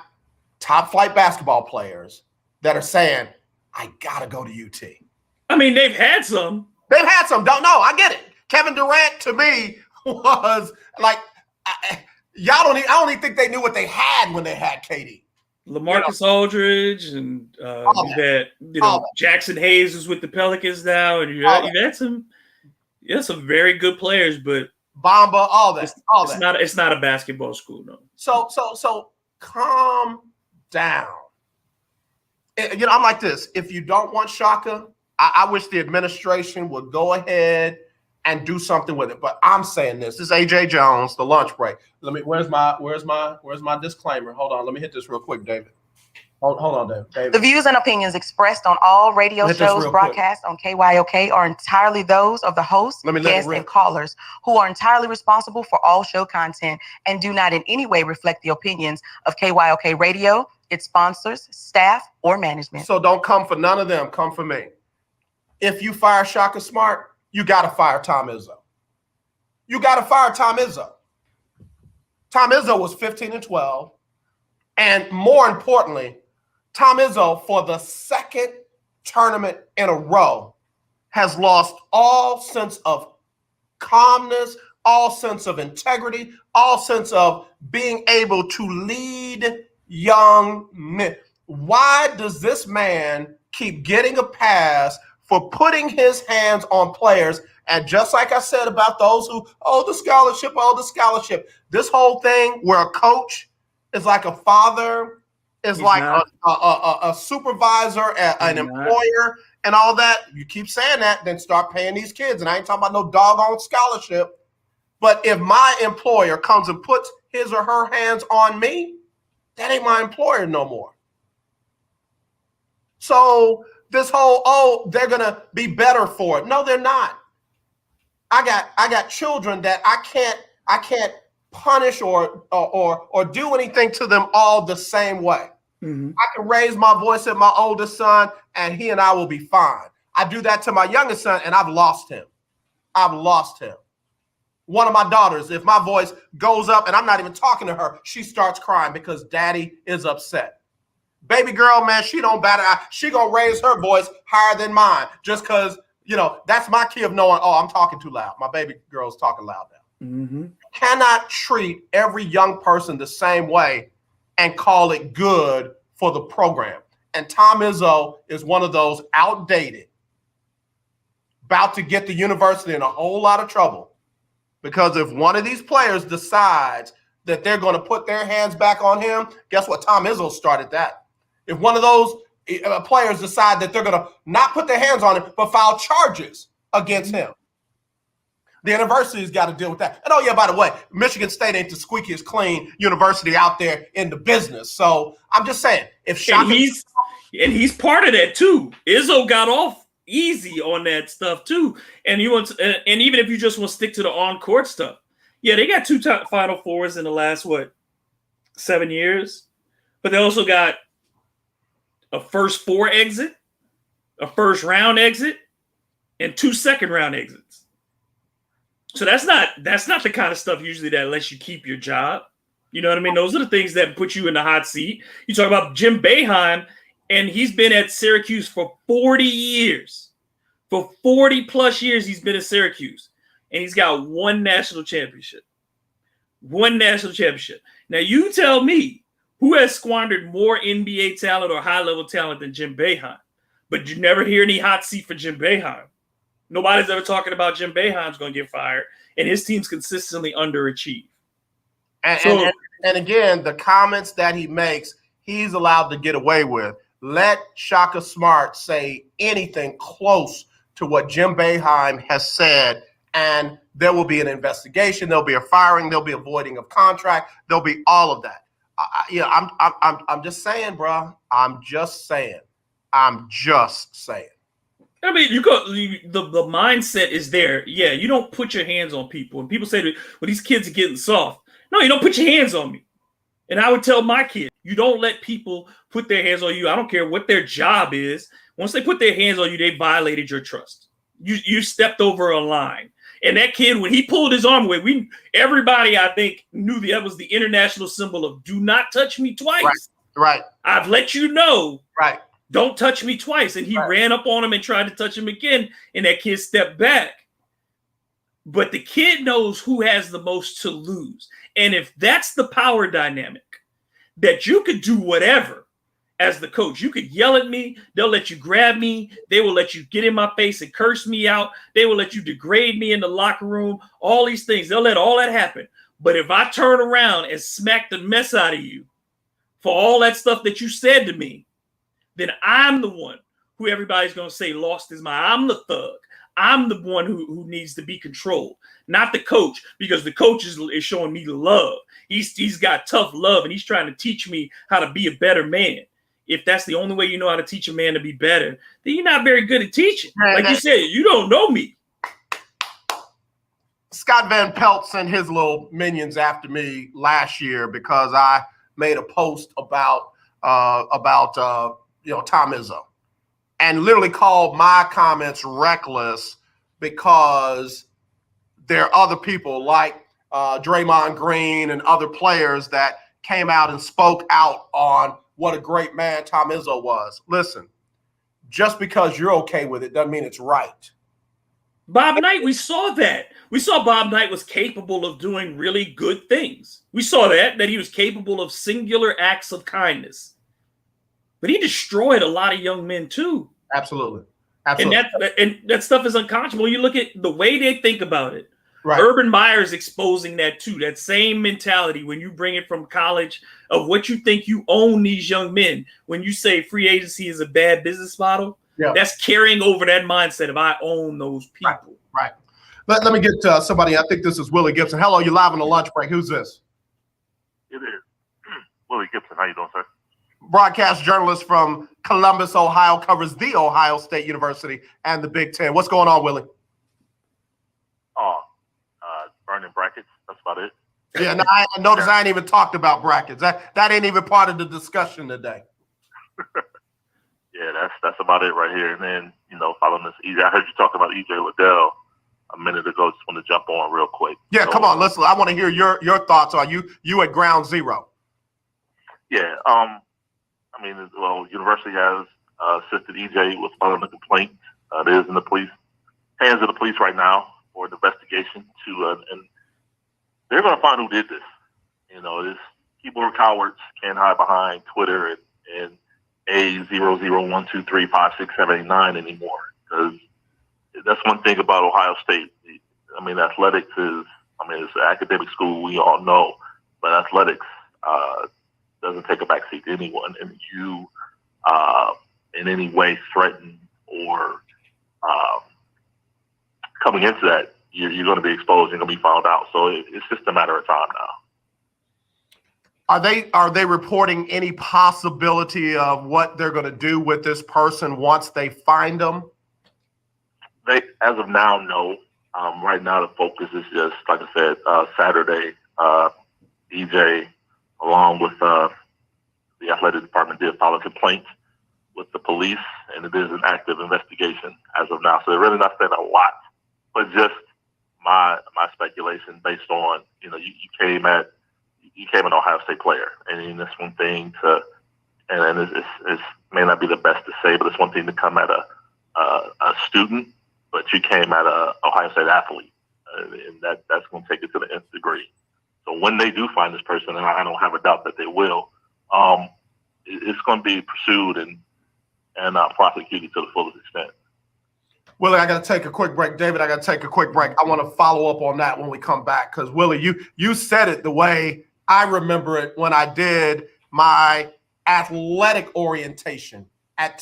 top flight basketball players that are saying, I gotta go to UT. I mean, they've had some. Don't know. I get it. Kevin Durant to me was like, I don't even think they knew what they had when they had KD. LaMarcus Aldridge and Jackson Hayes is with the Pelicans now, and you've had some very good players, but Bamba, all that. It's not a basketball school, no. So calm down. You know, I'm like this. If you don't want Shaka, I wish the administration would go ahead and do something with it. But I'm saying this. This is AJ Jones, the lunch break. Where's my disclaimer? Hold on. Let me hit this real quick, David. Hold on, David. The views and opinions expressed on all radio shows broadcast on KYOK are entirely those of the host, guests, and callers, who are entirely responsible for all show content and do not in any way reflect the opinions of KYOK Radio, its sponsors, staff, or management. So don't come for none of them. Come for me. If you fire Shaka Smart, you got to fire Tom Izzo. Tom Izzo was 15-12. And more importantly, Tom Izzo, for the second tournament in a row, has lost all sense of calmness, all sense of integrity, all sense of being able to lead young men. Why does this man keep getting a pass for putting his hands on players? And just like I said about those who, the scholarship, this whole thing where a coach is like a father, is like a supervisor, an employer, and all that. You keep saying that, then start paying these kids. And I ain't talking about no doggone scholarship. But if my employer comes and puts his or her hands on me, that ain't my employer no more. So this whole, they're gonna be better for it. No, they're not. I got children that I can't punish or do anything to them all the same way. Mm-hmm. I can raise my voice at my oldest son and he and I will be fine. I do that to my youngest son and I've lost him. One of my daughters, if my voice goes up and I'm not even talking to her, she starts crying because daddy is upset. Baby girl, man, she don't bat an eye. She gonna raise her voice higher than mine just because, that's my key of knowing, I'm talking too loud. My baby girl's talking loud now. Mm-hmm. Cannot treat every young person the same way and call it good for the program. And Tom Izzo is one of those outdated, about to get the university in a whole lot of trouble. Because if one of these players decides that they're going to put their hands back on him, guess what? Tom Izzo started that. If one of those players decide that they're going to not put their hands on him, but file charges against him, the university's got to deal with that. And by the way, Michigan State ain't the squeakiest clean university out there in the business. So I'm just saying, he's part of that too. Izzo got off easy on that stuff too. And and even if you just want to stick to the on-court stuff, yeah, they got 2 Final Fours in the last 7 years, but they also got a first 4 exit, a first round exit, and 2 second-round exits. So that's not the kind of stuff usually that lets you keep your job. You know what I mean? Those are the things that put you in the hot seat. You talk about Jim Boeheim, and he's been at Syracuse for 40 years. For 40 plus years, he's been at Syracuse, and he's got one national championship. One national championship. Now, you tell me who has squandered more NBA talent or high-level talent than Jim Boeheim. But you never hear any hot seat for Jim Boeheim. Nobody's ever talking about Jim Boeheim's going to get fired, and his team's consistently underachieve. And again, the comments that he makes, he's allowed to get away with. Let Shaka Smart say anything close to what Jim Boeheim has said, and there will be an investigation. There'll be a firing. There'll be a voiding of contract. There'll be all of that. I'm just saying, bro. I'm just saying. I mean, the mindset is there. Yeah, you don't put your hands on people. And people say that, well, these kids are getting soft. No, you don't put your hands on me. And I would tell my kids, you don't let people put their hands on you. I don't care what their job is. Once they put their hands on you, they violated your trust. You stepped over a line. And that kid, when he pulled his arm away, everybody, I think, knew that was the international symbol of do not touch me twice. Right. I've let you know. Right. Don't touch me twice. And he ran up on him and tried to touch him again. And that kid stepped back. But the kid knows who has the most to lose. And if that's the power dynamic, that you could do whatever as the coach. You could yell at me. They'll let you grab me. They will let you get in my face and curse me out. They will let you degrade me in the locker room. All these things. They'll let all that happen. But if I turn around and smack the mess out of you for all that stuff that you said to me, then I'm the one who everybody's going to say lost his mind. I'm the thug. I'm the one who needs to be controlled, not the coach, because the coach is showing me love. He's got tough love, and he's trying to teach me how to be a better man. If that's the only way you know how to teach a man to be better, then you're not very good at teaching. Like you said, you don't know me. Scott Van Pelt sent his little minions after me last year because I made a post about Tom Izzo, and literally called my comments reckless because there are other people like Draymond Green and other players that came out and spoke out on what a great man Tom Izzo was. Listen, just because you're okay with it doesn't mean it's right. Bob Knight, we saw that. We saw Bob Knight was capable of doing really good things. We saw that he was capable of singular acts of kindness. But he destroyed a lot of young men too. Absolutely. And that stuff is unconscionable. You look at the way they think about it. Right. Urban Meyer's exposing that too. That same mentality when you bring it from college of what you think you own these young men. When you say free agency is a bad business model, that's carrying over that mindset of I own those people. Right. Let me get somebody. I think this is Willie Gibson. Hello, you're live on the lunch break. Who's this? It is Willie Gibson. How you doing, sir? Broadcast journalist from Columbus, Ohio, covers the Ohio State University and the Big Ten. What's going on, Willie? Burning brackets. That's about it. Yeah, no, I noticed I ain't even talked about brackets. That ain't even part of the discussion today. Yeah, that's about it right here. And then, following this, I heard you talking about EJ Liddell a minute ago. Just want to jump on real quick. Yeah, come on. Listen, I want to hear your thoughts. Are you at ground zero? Yeah. University has assisted EJ with filing a complaint. It is in the hands of the police right now for an investigation and they're going to find who did this. This people are cowards, can't hide behind Twitter and A0012356789 anymore. Because that's one thing about Ohio State. Athletics is, it's an academic school, we all know, but athletics doesn't take a backseat to anyone. And you in any way threaten or coming into that, you're going to be exposed. You're going to be found out. So it's just a matter of time now. Are they reporting any possibility of what they're going to do with this person once they find them? As of now, no. Right now, the focus is just, like I said, Saturday, EJ, along with the athletic department, did file a complaint with the police, and it is an active investigation as of now. So they're really not saying a lot, but just my speculation based on, you came an Ohio State player, and it's one thing to, and it's may not be the best to say, but it's one thing to come at a student, but you came at a Ohio State athlete, and that's going to take it to the nth degree. So when they do find this person, and I don't have a doubt that they will, it's going to be pursued and prosecuted to the fullest extent. Willie, I got to take a quick break. David, I got to take a quick break. I want to follow up on that when we come back, because Willie, you said it the way I remember it when I did my athletic orientation at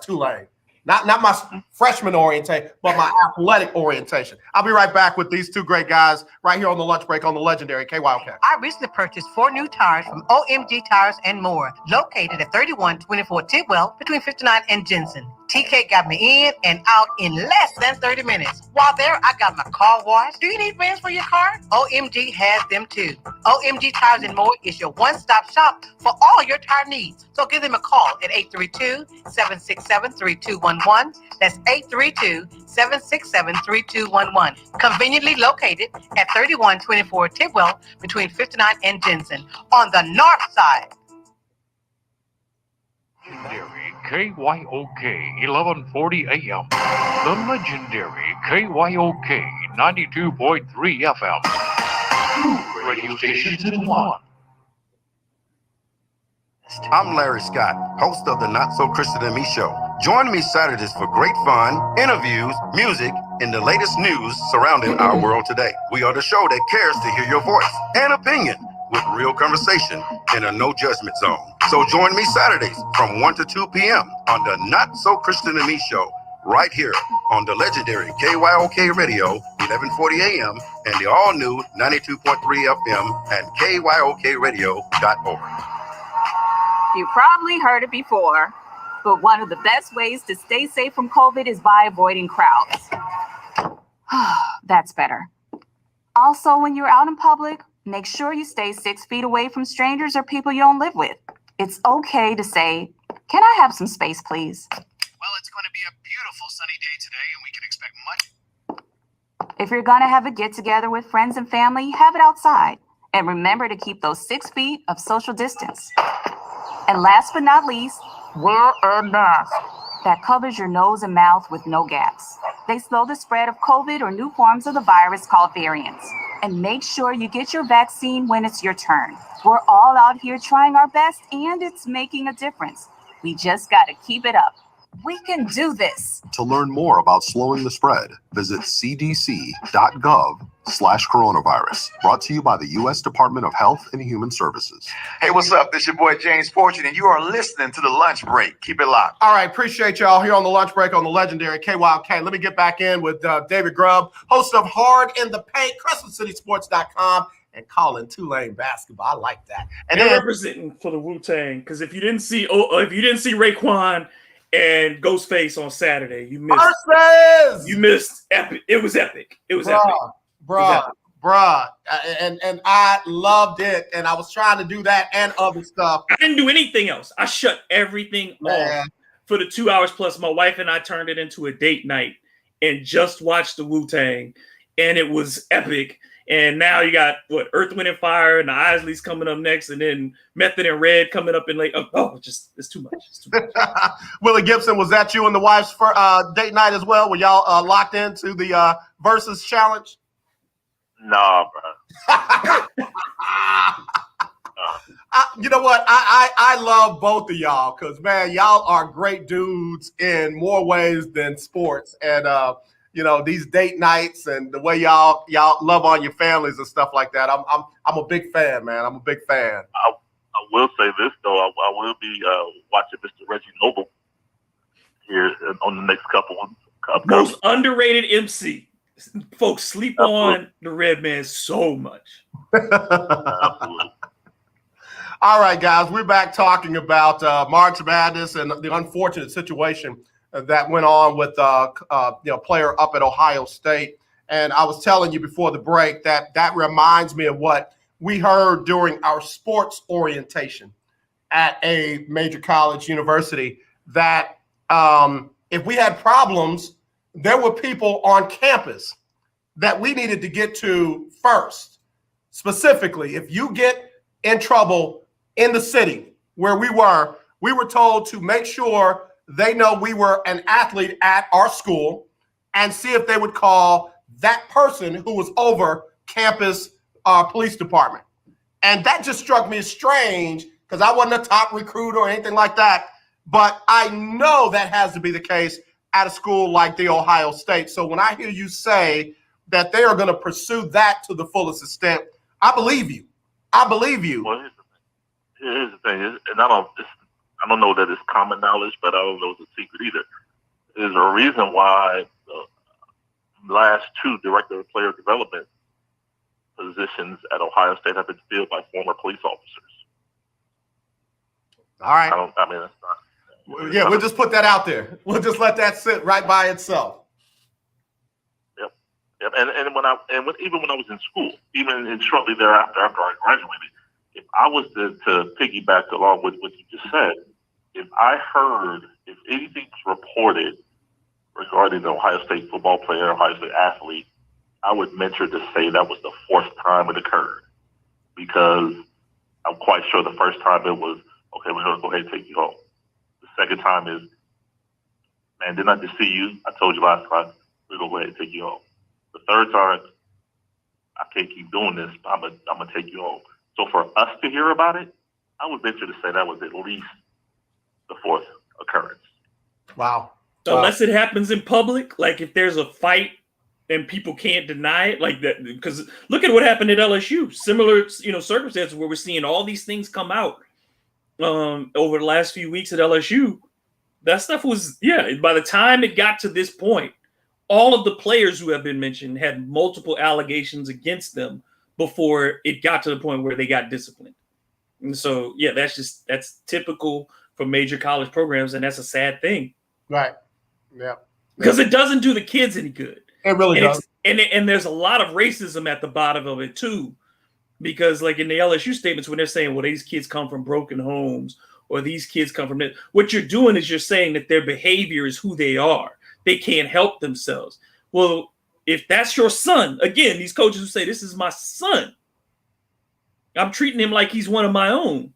Tulane. Not my freshman orientation, but my athletic orientation. I'll be right back with these two great guys right here on the lunch break on the legendary KYOK. I recently purchased 4 new tires from OMG Tires and More, located at 3124 Tidwell between 59 and Jensen. TK got me in and out in less than 30 minutes. While there, I got my car washed. Do you need rims for your car? OMG has them too. OMG Tires and More is your one-stop shop for all your tire needs. So give them a call at 832-767-3211. That's 832-767-3211. Conveniently located at 3124 Tidwell between 59 and Jensen on the north side. Legendary KYOK 1140 AM. The legendary KYOK 92.3 FM. 2 radio stations in one. I'm Larry Scott, host of the Not So Christian and Me show. Join me Saturdays for great fun, interviews, music, and the latest news surrounding our world today. We are the show that cares to hear your voice and opinion with real conversation in a no judgment zone. So join me Saturdays from 1 to 2 p.m. on the Not So Christian and Me show, right here on the legendary KYOK Radio, 1140 AM, and the all-new 92.3 FM and KYOKradio.org. You probably heard it before, but one of the best ways to stay safe from COVID is by avoiding crowds. That's better. Also, when you're out in public, make sure you stay 6 feet away from strangers or people you don't live with. It's okay to say, "Can I have some space, please?" Well, it's going to be a beautiful sunny day today, and we can expect much. If you're going to have a get-together with friends and family, have it outside. And remember to keep those 6 feet of social distance. And last but not least, wear a mask that covers your nose and mouth with no gaps. They slow the spread of COVID or new forms of the virus called variants. And make sure you get your vaccine when it's your turn. We're all out here trying our best, and it's making a difference. We just got to keep it up. We can do this. To learn more about slowing the spread, visit cdc.gov/coronavirus. Brought to you by the U.S. Department of Health and Human Services. Hey, what's up? This is your boy James Fortune, and you are listening to The Lunch Break. Keep it locked. All right, appreciate y'all here on the lunch break on the legendary KYOK. Let me get back in with David Grubb, host of Hard in the Paint, CrescentCitySports.com, and calling Tulane basketball. I like that. And they're representing for the Wu-Tang, because if you didn't see Raekwon and Ghostface on Saturday, you missed. Versus! You missed epic. It was epic. It was epic. Bruh. And I loved it, and I was trying to do that and other stuff. I didn't do anything else. I shut everything off for the 2 hours plus. My wife and I turned it into a date night and just watched the Wu-Tang, and it was epic. And now you got Earth, Wind, and Fire, and the Isleys coming up next, and then Method and Red coming up in late. It's too much. It's too much. Willie Gibson, was that you and the wife's date night as well? Were y'all locked into the Versus Challenge? Nah, bro. You know what? I love both of y'all because, man, y'all are great dudes in more ways than sports. And, these date nights and the way y'all love on your families and stuff like that. I'm a big fan, man. I'm a big fan. I will say this, though. I will be watching Mr. Reggie Noble here on the next couple ones. Most underrated MC. Folks sleep on the Red Man so much. Absolutely. All right, guys, we're back talking about March Madness and the unfortunate situation that went on with a player up at Ohio State. And I was telling you before the break that reminds me of what we heard during our sports orientation at a major college university, that if we had problems, there were people on campus that we needed to get to first. Specifically, if you get in trouble in the city where we were told to make sure they know we were an athlete at our school and see if they would call that person who was over campus police department. And that just struck me as strange because I wasn't a top recruit or anything like that. But I know that has to be the case at a school like The Ohio State. So when I hear you say that they are going to pursue that to the fullest extent, I believe you. I believe you. Well, here's the thing, and I don't know that it's common knowledge, but I don't know it's a secret either. There's a reason why the last two director of player development positions at Ohio State have been filled by former police officers. All right. That's not. Yeah, we'll just put that out there. We'll just let that sit right by itself. Yep. And when I was in school, even shortly thereafter, after I graduated, if I was to piggyback along with what you just said, if anything was reported regarding the Ohio State football player, Ohio State athlete, I would venture to say that was the fourth time it occurred, because I'm quite sure the first time it was, okay, we're going to go ahead and take you home. The second time is, man, didn't I just see you? I told you last time, we're going to go ahead and take you home. The third time, I can't keep doing this, but I'm going to take you home. So for us to hear about it, I would venture to say that was at least the fourth occurrence. Wow. Unless it happens in public, like if there's a fight and people can't deny it, like that, because look at what happened at LSU. Similar, circumstances where we're seeing all these things come out over the last few weeks at LSU. That stuff was, by the time it got to this point, all of the players who have been mentioned had multiple allegations against them before it got to the point where they got disciplined. And so, that's typical for major college programs, and that's a sad thing. Right. Yeah. Because it doesn't do the kids any good. It really does. And there's a lot of racism at the bottom of it too, because like in the LSU statements, when they're saying, well, these kids come from broken homes or these kids come from it, what you're doing is you're saying that their behavior is who they are. They can't help themselves. Well, if that's your son, again, these coaches who say, this is my son, I'm treating him like he's one of my own.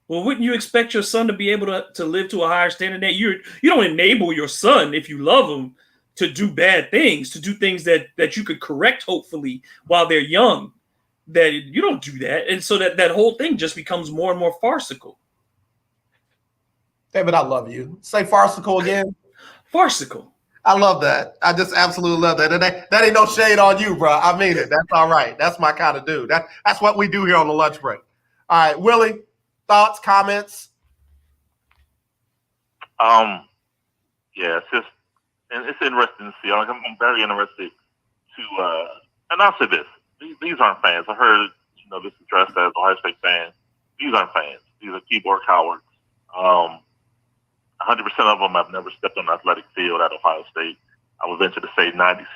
Well, wouldn't you expect your son to be able to live to a higher standard? That you don't enable your son, if you love him, to do bad things, to do things that you could correct, hopefully, while they're young. That you don't do that. And so that whole thing just becomes more and more farcical. David, I love you. Say farcical again. Farcical. I love that. I just absolutely love that. And that ain't no shade on you, bro. I mean it. That's all right. That's my kind of dude. That's what we do here on the lunch break. All right, Willie, thoughts, comments? It's interesting to see. I'm very interested to, and I'll say this: these aren't fans. I heard, this addressed as Ohio State fans. These aren't fans. These are keyboard cowards. 100% of them have never stepped on an athletic field at Ohio State. I would venture to say 96%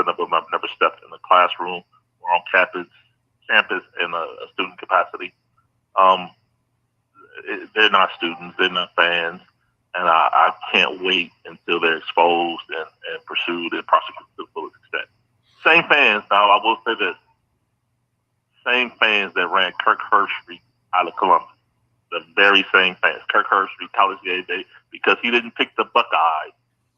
of them have never stepped in the classroom or on campus in a student capacity. They're not students. They're not fans. And I can't wait until they're exposed and pursued and prosecuted to the fullest extent. Same fans, now I will say this, same fans that ran Kirk Herbstreit out of Columbus. The very same fans. Kirk Herbstreit, college game day, because he didn't pick the Buckeyes.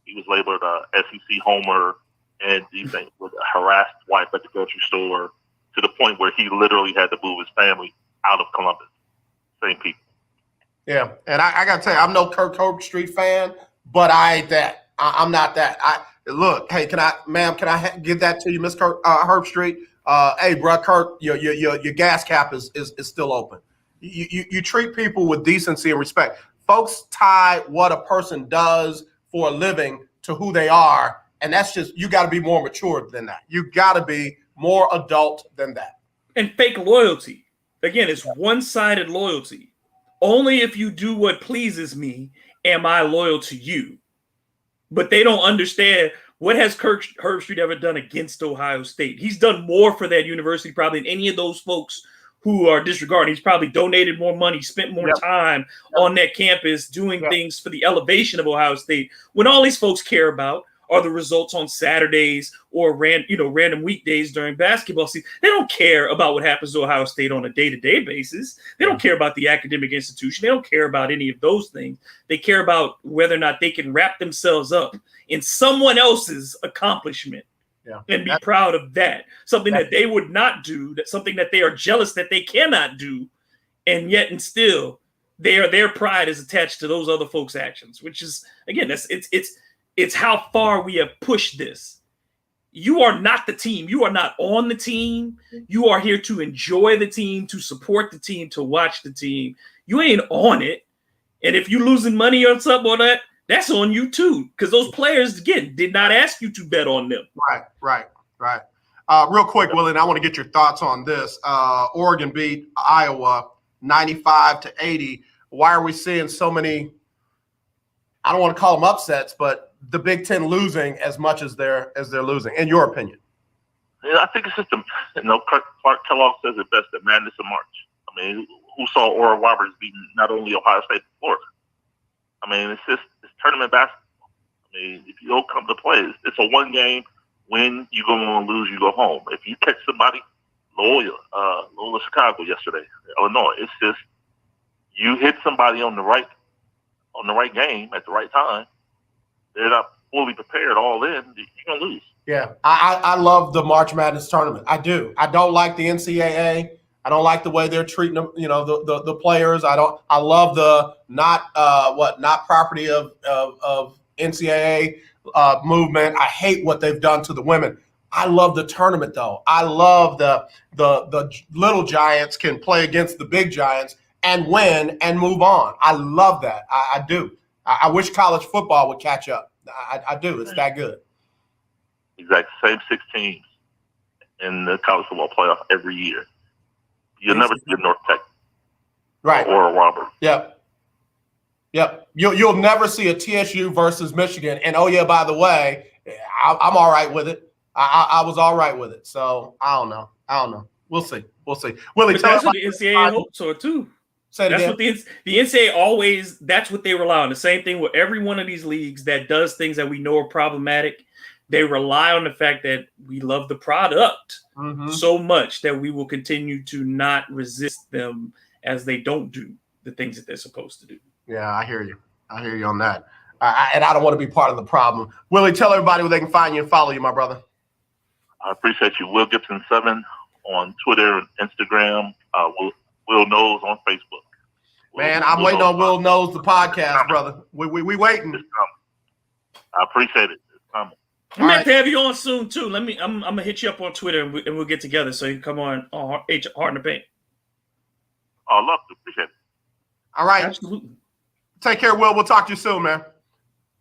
He was labeled a SEC homer, and he was a harassed wife at the grocery store to the point where he literally had to move his family out of Columbus. Same people. Yeah, and I got to tell you, I'm no Kirk Herbstreit fan, but I ain't that. I'm not that. Look, hey, can I give that to you, Miss Herbstreit? Hey, bro, Kirk, your gas cap is still open. You treat people with decency and respect. Folks tie what a person does for a living to who they are, and that's just, you got to be more mature than that. You got to be more adult than that. And fake loyalty. Again, it's one-sided loyalty. Only if you do what pleases me am I loyal to you. But they don't understand, what has Kirk Herbstreit ever done against Ohio State? He's done more for that university probably than any of those folks who are disregarding. He's probably donated more money, spent more time on that campus doing things for the elevation of Ohio State, when all these folks care about are the results on Saturdays or random weekdays during basketball season. They don't care about what happens to Ohio State on a day-to-day basis. They don't care about the academic institution. They don't care about any of those things. They care about whether or not they can wrap themselves up in someone else's accomplishment and be proud of that. Something that they would not do, that something that they are jealous that they cannot do, and yet and still their pride is attached to those other folks' actions, which is, again, it's how far we have pushed this. You are not the team. You are not on the team. You are here to enjoy the team, to support the team, to watch the team. You ain't on it. And if you're losing money on something or that, that's on you too. Because those players, again, did not ask you to bet on them. Right. Real quick, Willie, and I want to get your thoughts on this. Oregon beat Iowa 95-80. Why are we seeing so many, I don't want to call them upsets, but the Big Ten losing as much as they're losing, in your opinion? Yeah, I think it's just Clark Kellogg says it best, that madness of March. I mean, who saw Oral Roberts beating not only Ohio State but Florida? I mean, it's tournament basketball. I mean, if you don't come to play, it's a one game. Win, you go on, lose, you go home. If you catch somebody, Loyola Chicago yesterday, Illinois, it's just you hit somebody on the right game at the right time. They're not fully prepared, all in, you're going to lose. Yeah, I love the March Madness tournament. I do. I don't like the NCAA. I don't like the way they're treating them, the players. I love the not property of NCAA movement. I hate what they've done to the women. I love the tournament, though. I love the little giants can play against the big giants and win and move on. I love that. I do. I wish college football would catch up. I do. It's that good. Exactly. Same 6 teams in the college football playoff every year. You'll never see North Tech, right, or Robert. Yep. You'll never see a TSU versus Michigan. And by the way, I'm all right with it. I was all right with it. So I don't know. We'll see. Willie, but that's what the NCAA hopes for too. That's what the NCAA always. That's what they rely on. The same thing with every one of these leagues that does things that we know are problematic. They rely on the fact that we love the product so much that we will continue to not resist them as they don't do the things that they're supposed to do. Yeah, I hear you on that. And I don't want to be part of the problem. Willie, tell everybody where they can find you and follow you, my brother. I appreciate you. Will Gibson 7 on Twitter and Instagram. Will Knows on Facebook. Man, I'm waiting on Will Knows the podcast, brother. We waiting. I appreciate it. It's coming. I'm going to have you on soon too. I'm gonna hit you up on Twitter and we'll get together so you can come on Heart in the Paint. I love to. Appreciate it. All right. Absolutely. Take care, Will. We'll talk to you soon, man. All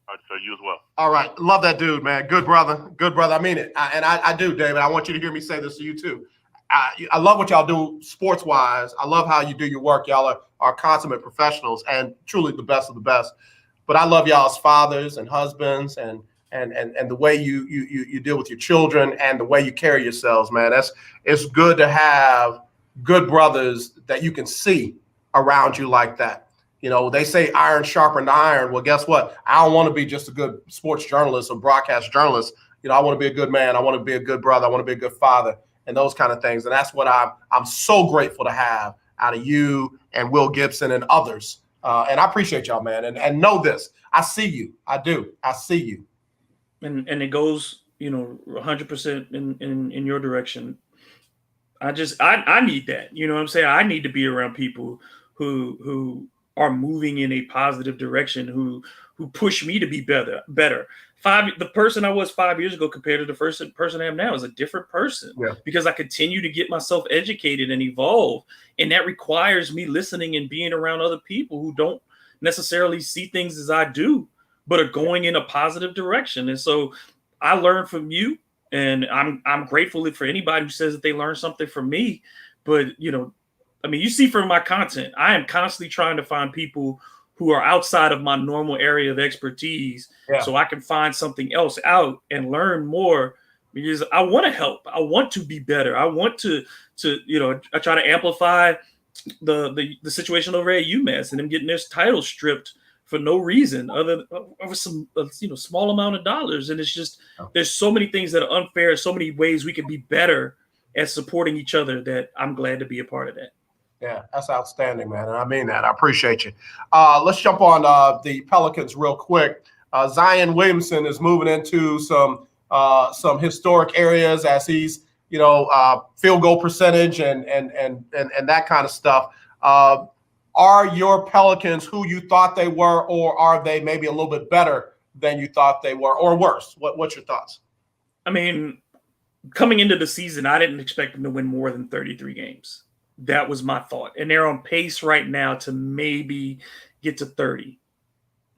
right, sir. You as well. All right. Love that dude, man. Good brother. I mean it. I do, David. I want you to hear me say this to you too. I love what y'all do sports-wise. I love how you do your work. Y'all are consummate professionals and truly the best of the best. But I love y'all as fathers and husbands and the way you deal with your children and the way you carry yourselves, man. It's good to have good brothers that you can see around you like that. They say iron sharpened iron. Well, guess what? I don't want to be just a good sports journalist or broadcast journalist. I want to be a good man. I want to be a good brother. I want to be a good father and those kind of things. And that's what I'm so grateful to have out of you and Will Gibson and others. And I appreciate y'all, man. And know this. I see you. I do. I see you. And it goes, 100% in your direction. I need that. You know what I'm saying? I need to be around people who are moving in a positive direction, who push me to be better. The person I was 5 years ago compared to the person I am now is a different person because I continue to get myself educated and evolve. And that requires me listening and being around other people who don't necessarily see things as I do, but are going in a positive direction. And so I learn from you, and I'm grateful for anybody who says that they learned something from me. But, you see from my content, I am constantly trying to find people who are outside of my normal area of expertise so I can find something else out and learn more because I want to help. I want to be better. I want to I try to amplify the situation over at UMass and them getting their title stripped for no reason other over some small amount of dollars. And it's just there's so many things that are unfair, so many ways we can be better at supporting each other that I'm glad to be a part of that. Yeah, that's outstanding, man. And I mean that. I appreciate you. Let's jump on the Pelicans real quick. Zion Williamson is moving into some historic areas as he's, field goal percentage and that kind of stuff. Are your Pelicans who you thought they were, or are they maybe a little bit better than you thought they were, or worse? What's your thoughts? I mean, coming into the season, I didn't expect them to win more than 33 games. That was my thought. And they're on pace right now to maybe get to 30.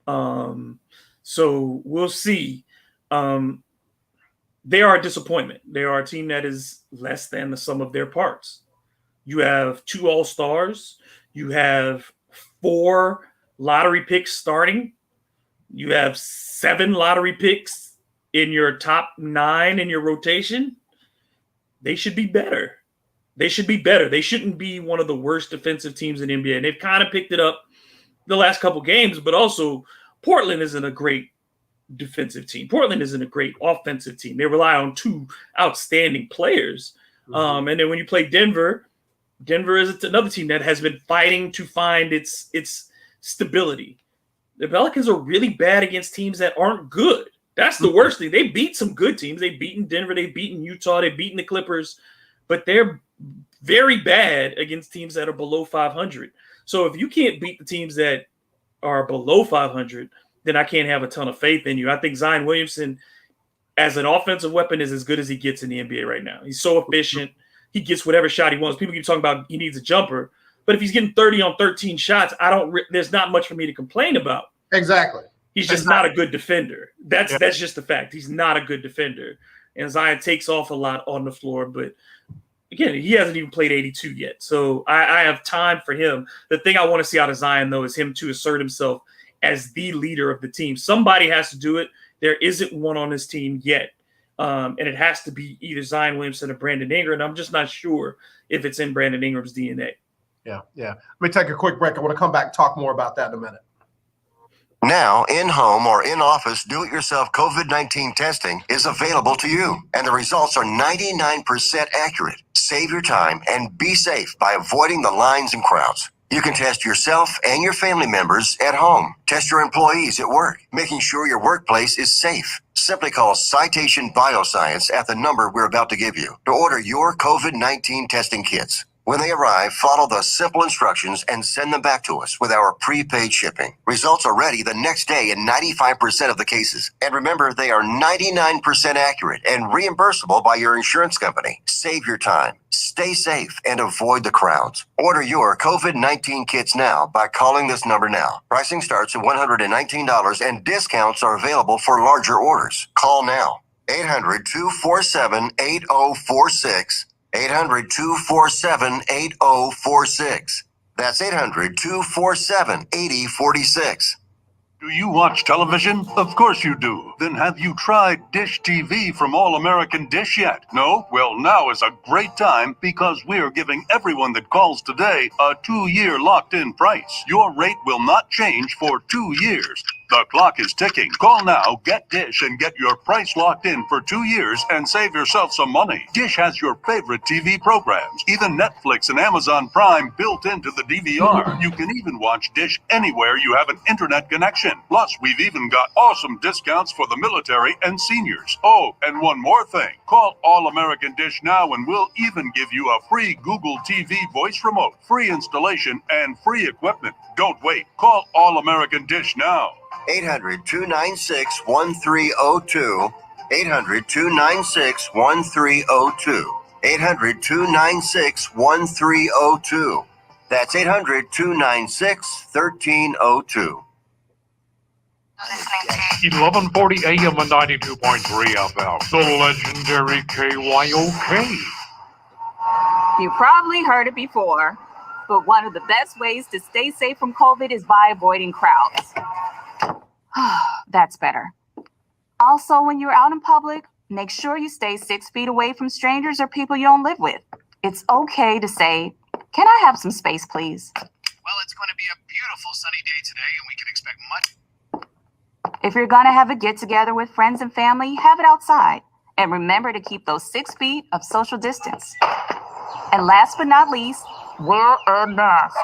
So we'll see. They are a disappointment. They are a team that is less than the sum of their parts. You have 2 All-Stars. You have 4 lottery picks starting. You have 7 lottery picks in your top 9 in your rotation. They should be better. They should be better. They shouldn't be one of the worst defensive teams in the NBA. And they've kind of picked it up the last couple games, but also Portland isn't a great defensive team. Portland isn't a great offensive team. They rely on 2 outstanding players. And then when you play Denver is another team that has been fighting to find its stability. The Pelicans are really bad against teams that aren't good. That's the worst thing. They beat some good teams. They've beaten Denver. They've beaten Utah. They've beaten the Clippers. But they're very bad against teams that are below 500. So if you can't beat the teams that are below 500, then I can't have a ton of faith in you. I think Zion Williamson, as an offensive weapon, is as good as he gets in the NBA right now. He's so efficient. He gets whatever shot he wants. People keep talking about he needs a jumper. But if he's getting 30 on 13 shots, there's not much for me to complain about. Exactly. He's just not a good defender. That's just the fact. He's not a good defender. And Zion takes off a lot on the floor. But again, he hasn't even played 82 yet. So I have time for him. The thing I want to see out of Zion, though, is him to assert himself as the leader of the team. Somebody has to do it. There isn't one on this team yet. And it has to be either Zion Williamson or Brandon Ingram. I'm just not sure if it's in Brandon Ingram's DNA. Yeah. Let me take a quick break. I want to come back and talk more about that in a minute. Now, in-home or in-office do-it-yourself COVID-19 testing is available to you, and the results are 99% accurate. Save your time and be safe by avoiding the lines and crowds. You can test yourself and your family members at home. Test your employees at work, making sure your workplace is safe. Simply call Citation Bioscience at the number we're about to give you to order your COVID-19 testing kits. When they arrive, follow the simple instructions and send them back to us with our prepaid shipping. Results are ready the next day in 95% of the cases. And remember, they are 99% accurate and reimbursable by your insurance company. Save your time, stay safe, and avoid the crowds. Order your COVID-19 kits now by calling this number now. Pricing starts at $119 and discounts are available for larger orders. Call now. 800-247-8046. 800-247-8046. That's 800-247-8046. Do you watch television? Of course you do. Then have you tried Dish TV from All American Dish yet? No? Well, now is a great time because we're giving everyone that calls today a 2-year locked-in price. Your rate will not change for 2 years. The clock is ticking. Call now, get Dish, and get your price locked in for 2 years and save yourself some money. Dish has your favorite TV programs, even Netflix and Amazon Prime built into the DVR. You can even watch Dish anywhere you have an internet connection. Plus, we've even got awesome discounts for the military and seniors. Oh, and one more thing. Call All American Dish now and we'll even give you a free Google TV voice remote, free installation, and free equipment. Don't wait. Call All American Dish now. 800-296-1302. 800-296-1302. 800-296-1302. That's 800-296-1302. 1140 AM and 92.3 FM. The legendary KYOK. You probably heard it before, but one of the best ways to stay safe from COVID is by avoiding crowds. That's better. Also, when you're out in public, Make sure you stay 6 feet away from strangers or people you don't live with. It's okay to say, "Can I have some space, please?" Well, it's going to be a beautiful sunny day today, and we can expect much. If you're going to have a get-together with friends and family, have it outside. And remember to keep those 6 feet of social distance. And last but not least, wear a mask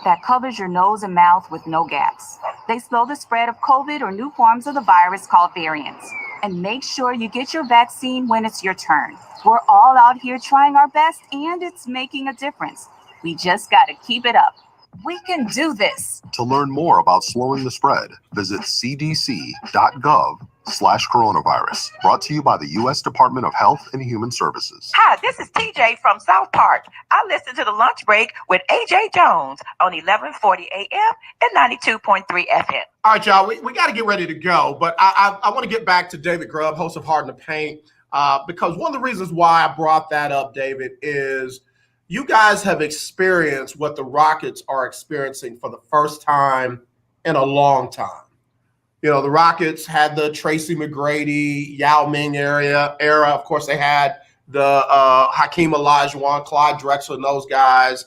that covers your nose and mouth with no gaps. They slow the spread of COVID or new forms of the virus called variants. And make sure you get your vaccine when it's your turn. We're all out here trying our best, and it's making a difference. We just got to keep it up. We can do this. To learn more about slowing the spread, visit cdc.gov/coronavirus. Brought to you by the U.S. Department of Health and Human Services. Hi, this is TJ from South Park. I listen to the lunch break with AJ Jones on 1140 AM and 92.3 FM. All right, y'all, we got to get ready to go, but I want to get back to David Grubb, host of Hard in the Paint, because one of the reasons why I brought that up, David, is you guys have experienced what the Rockets are experiencing for the first time in a long time. You know, the Rockets had the Tracy McGrady, Yao Ming era. Of course, they had the Hakeem Olajuwon, Clyde Drexler, and those guys.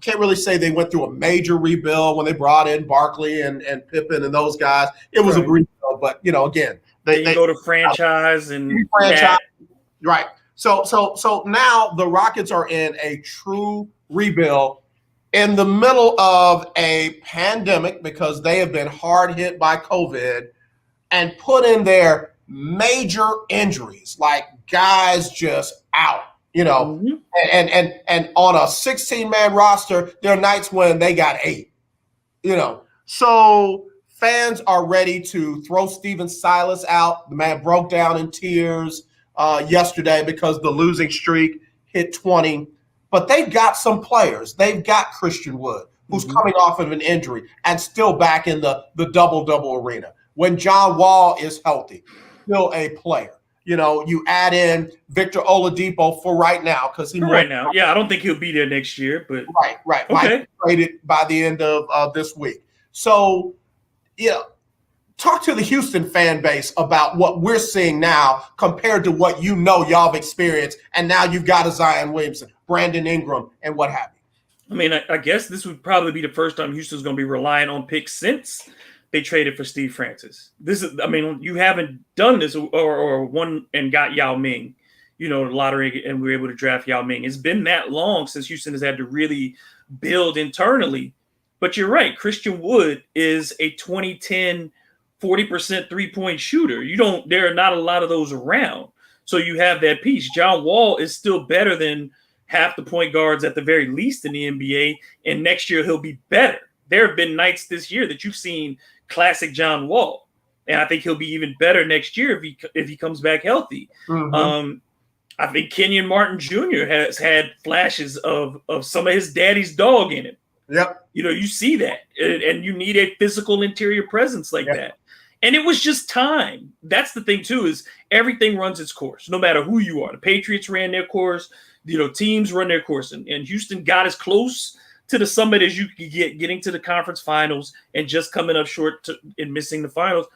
Can't really say they went through a major rebuild when they brought in Barkley and Pippen and those guys. It was a rebuild, but, you know, again. They go to franchise and franchise. Right. So now the Rockets are in a true rebuild in the middle of a pandemic because they have been hard hit by COVID and put in their major injuries, like guys just out, you know, and on a 16-man roster, there are nights when they got 8, you know. So fans are ready to throw Steven Silas out. The man broke down in tears yesterday because the losing streak hit 20. But they've got some players. They've got Christian Wood, who's coming off of an injury and still back in the double-double arena. When John Wall is healthy, still a player. You know, you add in Victor Oladipo for right now because yeah, I don't think he'll be there next year. But right, okay, might be traded by the end of this week. So, yeah, talk to the Houston fan base about what we're seeing now compared to what you know y'all have experienced, and now you've got a Zion Williamson, Brandon Ingram, and what have you. I mean, I guess this would probably be the first time Houston's going to be relying on picks since they traded for Steve Francis. I mean, you haven't done this or won and got Yao Ming, you know, lottery, and we were able to draft Yao Ming. It's been that long since Houston has had to really build internally. But you're right, Christian Wood is a 2010 40% three-point shooter. There are not a lot of those around. So you have that piece. John Wall is still better than half the point guards at the very least in the NBA, and next year he'll be better. There have been nights this year that you've seen classic John Wall, and I think he'll be even better next year if he comes back healthy. I think Kenyon Martin Jr. has had flashes of some of his daddy's dog in him. Yep. You know, you see that, and you need a physical interior presence like that. And it was just time. That's the thing, too, is everything runs its course, no matter who you are. The Patriots ran their course. You know, teams run their course. And Houston got as close to the summit as you could get, getting to the conference finals and just coming up short and missing the finals.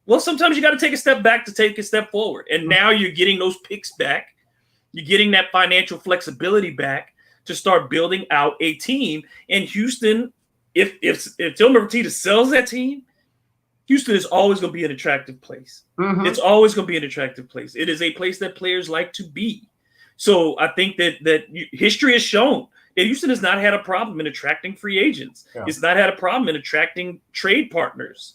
Well, sometimes you got to take a step back to take a step forward. And now you're getting those picks back. You're getting that financial flexibility back to start building out a team. And Houston, if Tillman Fertitta sells that team, Houston is always going to be an attractive place. It's always going to be an attractive place. It is a place that players like to be. So I think that history has shown that Houston has not had a problem in attracting free agents. Yeah. It's not had a problem in attracting trade partners.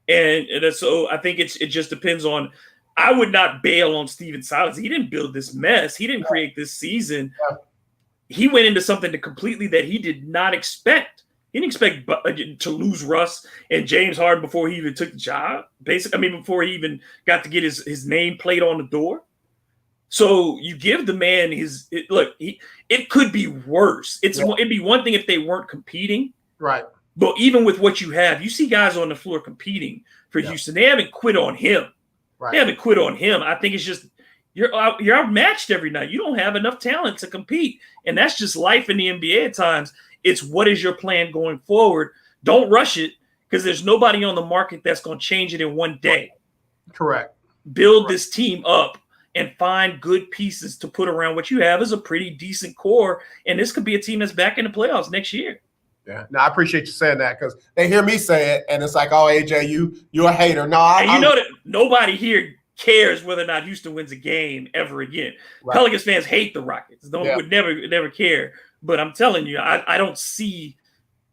And so I think it just depends on – I would not bail on Steven Silas. He didn't build this mess. He didn't create this season. Yeah. He went into something completely that he did not expect. He didn't expect to lose Russ and James Harden before he even took the job. Before he even got to get his name plate on the door. So you give the man it could be worse. It'd be one thing if they weren't competing. Right. But even with what you have, you see guys on the floor competing for Houston. They haven't quit on him. Right. They haven't quit on him. I think it's just you're outmatched every night. You don't have enough talent to compete. And that's just life in the NBA at times. It's what is your plan going forward? Don't rush it because there's nobody on the market that's going to change it in one day. Correct. Build this team up and find good pieces to put around what you have is a pretty decent core. And this could be a team that's back in the playoffs next year. Yeah, no, I appreciate you saying that because they hear me say it, and it's like, oh, AJ, you're a hater. No, and you know that nobody here cares whether or not Houston wins a game ever again. Right. Pelicans fans hate the Rockets. Would never care. But I'm telling you, I don't see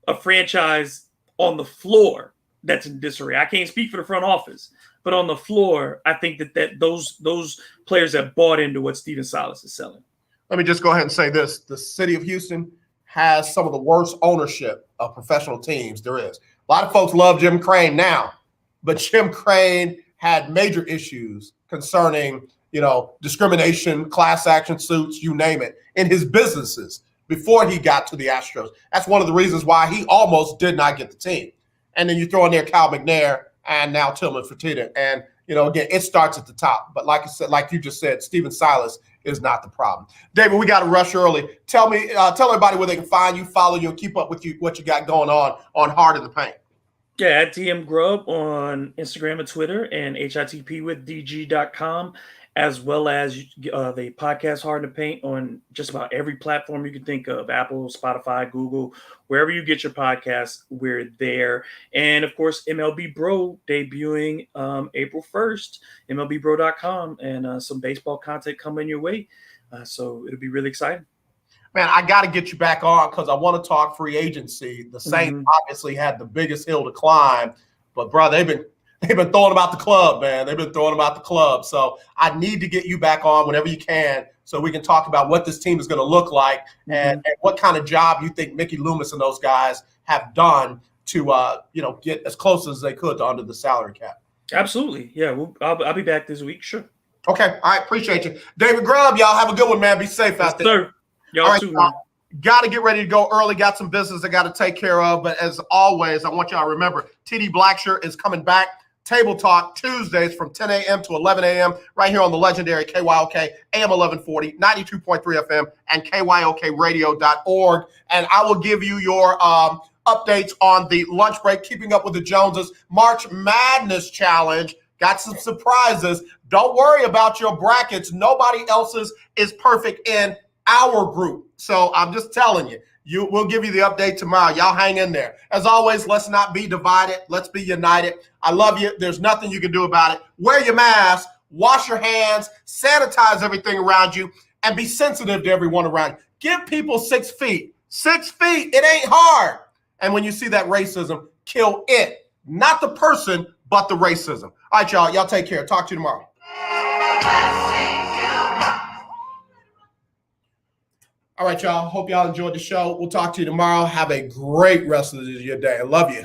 a franchise on the floor that's in disarray. I can't speak for the front office, but on the floor, I think that those players have bought into what Stephen Silas is selling. Let me just go ahead and say this: the city of Houston has some of the worst ownership of professional teams there is. A lot of folks love Jim Crane now, but Jim Crane had major issues concerning, discrimination, class action suits, you name it, in his businesses before he got to the Astros. That's one of the reasons why he almost did not get the team. And then you throw in there Cal McNair and now Tillman Fertitta. And, again, it starts at the top. But like I said, like you just said, Stephen Silas is not the problem. David, we got to rush early. Tell everybody where they can find you, follow you, and keep up with you, what you got going on Hard in the Paint. Yeah, at DM Grubb on Instagram and Twitter, and hitpwithdg.com, as well as the podcast Hard in the Paint on just about every platform you can think of, Apple, Spotify, Google, wherever you get your podcasts, we're there. And, of course, MLB Bro debuting April 1st, MLBBro.com, and some baseball content coming your way. So it'll be really exciting. Man, I got to get you back on because I want to talk free agency. The Saints obviously had the biggest hill to climb, but, bro, they've been throwing about the club, man. They've been throwing about the club. So I need to get you back on whenever you can so we can talk about what this team is going to look like and what kind of job you think Mickey Loomis and those guys have done to, get as close as they could to under the salary cap. Absolutely. Yeah, I'll be back this week. Sure. Okay. All right. Appreciate you. David Grubb, y'all have a good one, man. Be safe out there. Sir. Y'all right, too, man. Got to get ready to go early. Got some business I got to take care of. But as always, I want y'all to remember, TD Blackshirt is coming back. Table Talk Tuesdays from 10 a.m. to 11 a.m. right here on the legendary KYOK, AM 1140, 92.3 FM, and KYOKradio.org. And I will give you your updates on the lunch break, Keeping Up with the Joneses, March Madness Challenge. Got some surprises. Don't worry about your brackets. Nobody else's is perfect in our group. So I'm just telling you. We'll give you the update tomorrow. Y'all hang in there. As always, let's not be divided. Let's be united. I love you. There's nothing you can do about it. Wear your mask, wash your hands, sanitize everything around you, and be sensitive to everyone around you. Give people 6 feet. 6 feet. It ain't hard. And when you see that racism, kill it. Not the person, but the racism. All right, y'all. Y'all take care. Talk to you tomorrow. All right, y'all. Hope y'all enjoyed the show. We'll talk to you tomorrow. Have a great rest of your day. I love you.